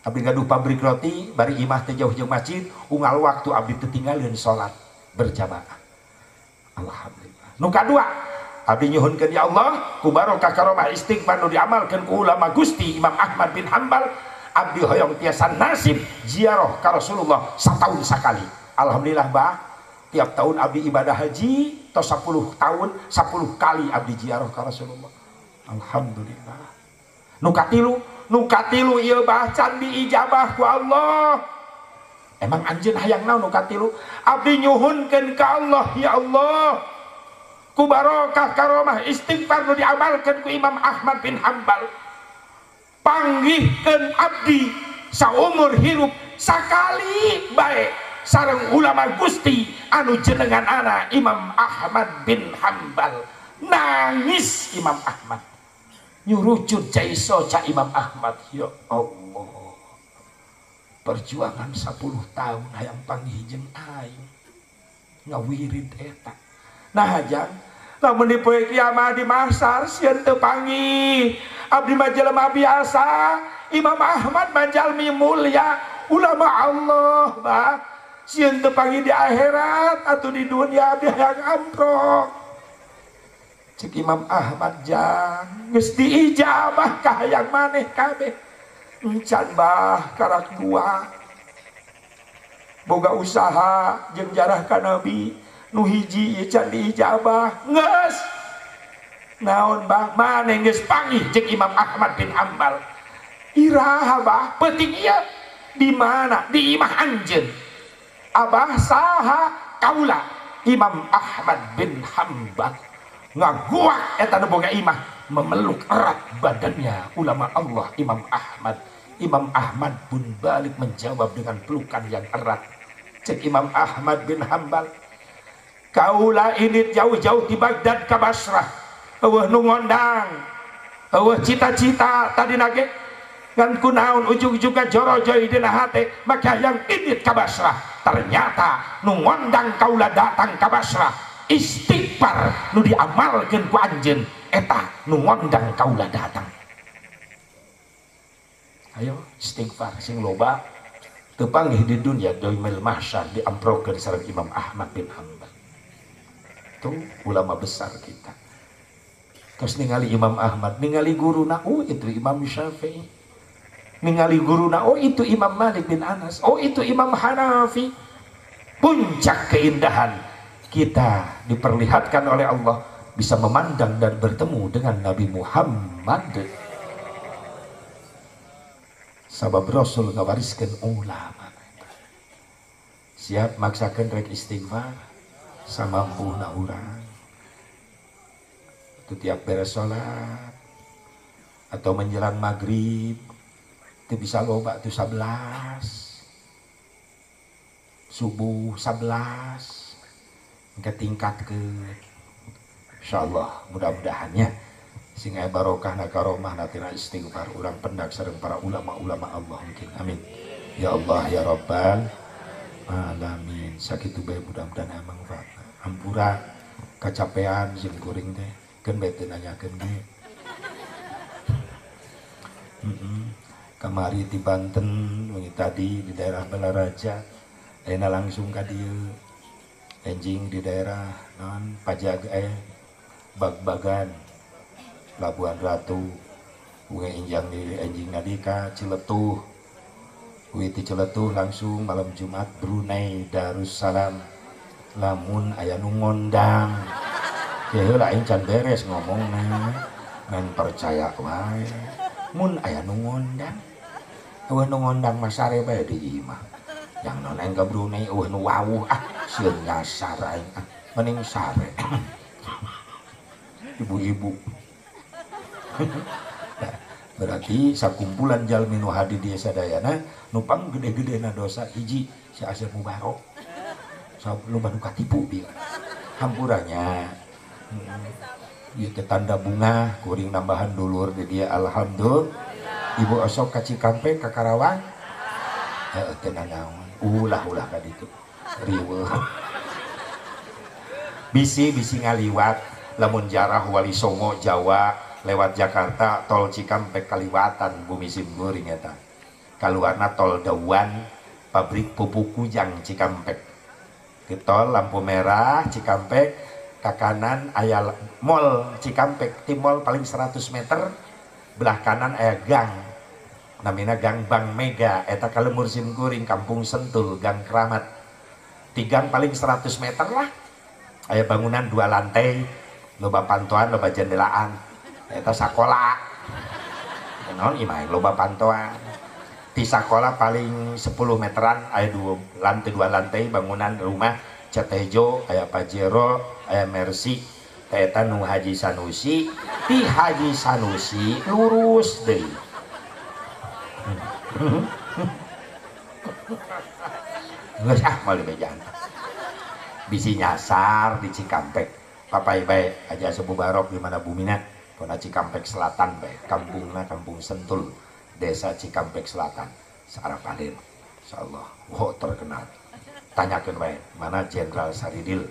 Abdi gaduh pabrik roti bari imah teh jauh jeung masjid, unggal waktu abdi teu tinggalieun salat berjamaah. Alhamdulillah. Nu kadua, abdi nyuhunkeun ya Allah, ku barokah karomah istighfar nu diamalkeun ku ulama Gusti Imam Ahmad bin Hambal, abdi hoyong tiasa nasib ziarah ka Rasulullah satahun sakali. Alhamdulillah bah, tiap tahun abdi ibadah haji, tos 10 tahun 10 kali abdi ziarah ka Rasulullah. Alhamdulillah. Nu katilu ieu bah can diijabah ku Allah. Emang anjeun hayang naon nu katilu? Abdi nyuhunkeun ka Allah, ya Allah, ku barokah karomah istighfar nu diamalkeun ku Imam Ahmad bin Hambal, panggihkeun abdi saumur hirup sakali bae sareng ulama Gusti anu jenenganana Imam Ahmad bin Hambal. Nangis Imam Ahmad, nyurucut jaiso ca Imam Ahmad, ya Allah, perjuangan 10 tahun hayang panggih jeung aing ngawirid eta. Nah hajang lamun di poe kiamat di mahsyar sieun teu panggih abdi mah jelema biasa, Imam Ahmad mah jalmi mulia, ulama Allah bah. Sieun teu panggih di akhirat atuh di dunia abdi hayang amprok. Cik Imam Ahmad jang geus diijabah ka hayang maneh kabeh. Encan bah karak dua boga usaha jeung jarah ka Nabi nu hiji ieu can diijabah geus naon bah maneh geus panggih jeung Imam Ahmad bin Hambal. Iraha bah penting ieu di mana di imah anjeun abah saha kaula Imam Ahmad bin Hambal ngaguak eta nu boga imah memeluk erat badannya ulama Allah Imam Ahmad. Imam Ahmad pun balik menjawab dengan pelukan yang erat. Cek Imam Ahmad bin Hambal, kaula ini jauh-jauh di Baghdad ka Basrah, eueuh nu ngondang, eueuh cita-cita tadi nage ngan kunaon ujug-ujugna jorojoy dina hate maka yang ini ka Basrah. Ternyata nu ngondang kaula datang ka Basrah istighfar nu diamalkeun ku anjeun eta nu ngondang kaula datang. Ayo istighfar sing loba teu panggih di dunia doimil mahsyar diamprokeun sareng Imam Ahmad bin Hambal. Tuh ulama besar kita. Terus ningali Imam Ahmad, ningali guruna, oh itu Imam Syafi'i. Ningali guruna, oh itu Imam Malik bin Anas, oh itu Imam Hanafi. Puncak keindahan kita diperlihatkan oleh Allah bisa memandang dan bertemu dengan Nabi Muhammad. Sabab Rasul ngawariskan ulama. Siap maksakan rek istighfar samampuna urang. Itu tiap beres sholat atau menjelang maghrib itu bisa loba itu 11 subuh 11 tingkat ke insyaallah mudah-mudahannya sehingga barokah na karomah natina istighfar ulang pendak sareng para ulama-ulama Allah mungkin amin ya Allah ya Rabbal alamin sakitu bae mudah-mudahan manfaat ampura kacapean jeung kuring teh keun bete nanyakeun ge kamari di Banten wingi tadi di daerah Balaraja ayeuna langsung ka dieu enjing di daerah non Pajaga Bagbagan Labuan Ratu, gue injang di enjing nadika Ciletuh, gue di Ciletuh langsung malam Jumat Brunei Darussalam, lamun aya nu ngondang, ya heula aing can beres ngomongna, ngan percaya wae, mun aya nu ngondang, eueuh nu ngondang masare bae di imah yang noneng ke Brunei eueuh nu wawuh sieun nyasar aing mending sare ibu-ibu. Berarti sakumpulan jalmi nu hadi di sadayana nupang gede-gedena dosa hiji si Asep Mubarok lu baru katipu dia hampurannya ieu teh tanda bunga kuring nambahan dulur di dia alhamdulillah. Ibu osok ka Cikampek ka Karawang teu nanaon ulah ka ditu riweuh bisi ngaliwat lamun jarah Wali Songo Jawa lewat Jakarta tol Cikampek kaliwatan Bumi Simkuring eta kaluarna tol Dawan pabrik pupuk Kujang Cikampek di tol lampu merah Cikampek ke kanan aya mall Cikampek di mall paling 100 meter belah kanan aya gang namina Gang Bank Mega eta kalemur Simkuring Kampung Sentul Gang Keramat di gang paling 100 meter lah aya bangunan 2 lantai loba pantuan loba jendelaan eta sakola naon ieu loba pantuan di sekolah paling 10 meteran aya 2 lantai bangunan rumah cat hejo aya Pajero aya Mercy eta nu Haji Sanusi di Haji Sanusi lurus deui geus moal bejan bisi nyasar di Cikampek papai bae aja Asep Mubarok di mana bumina pona Cikampek Selatan bae kampungna Kampung Sentul desa Cikampek Selatan Sarapaden insyaallah terkenal tanyakeun bae mana Jenderal Saridil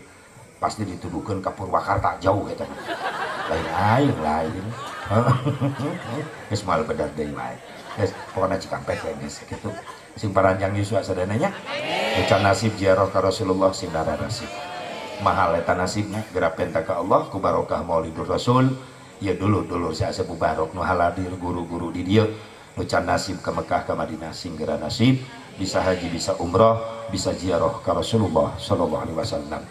pasti dituduhkeun ka Purwakarta jauh eta lain geus moal bedat deui bae geus pokona Cikampek geus kitu sing paranjang Yusua sadananya ucan nasib ziarah ka Rasulullah sing nasib mahal eta nasibna geura penta ka Allah ku barokah Maulidur Rasul ya dulu si Asep Mubarok nu haladir guru-guru di dieu nu can nasib ke Mekah ke Madinah sing geura nasib bisa haji bisa umrah bisa ziarah ka Rasulullah sallallahu alaihi wasallam.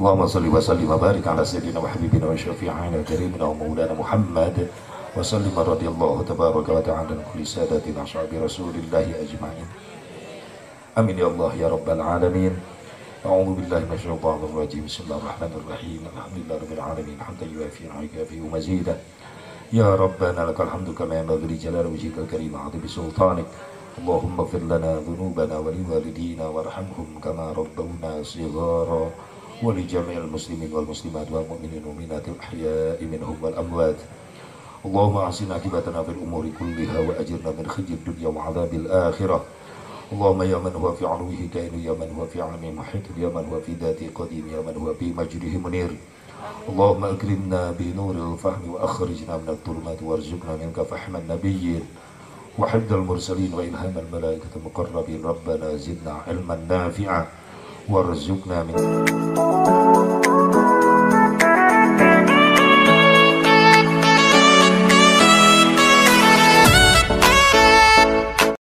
Allahumma shalli wa sallim wa barik ala sayyidina wa habibina wa syafi'ina karimina wa maulana Muhammad wa sallim radhiyallahu tabaraka wa ta'ala an kulli sadatina ashabi Rasulillahi ajma'in. Amin ya Allah ya rabbal alamin. أعوذ بالله من الشيطان الرجيم بسم الله الرحمن الرحيم الحمد لله رب العالمين حمدا يوافي ويكافئ مزيدا يا ربنا لك الحمد كما ينبغي لجلال وجهك الكريم وعظيم سلطانك اللهم اغفر لنا ذنوبنا ولوالدينا وارحمهم كما ربونا صغارا ولجميع المسلمين والمسلمات والمؤمنين والمؤمنات الأحياء منهم والأموات اللهم أحسن عاقبتنا في الأمور كلها وأجرنا من خزي الدنيا وعذاب الآخرة اللهم يا من هو في علوه كائن يا من هو في علمه محيط يا من هو في ذاته قديم يا من هو في مجده منير اللهم أكرمنا بنور الفهم وأخرجنا من الظلمات وارزقنا منك فهم النبيين وحفظ المرسلين وإلهام الملائكة المقربين ربنا زدنا علما نافعا وارزقنا من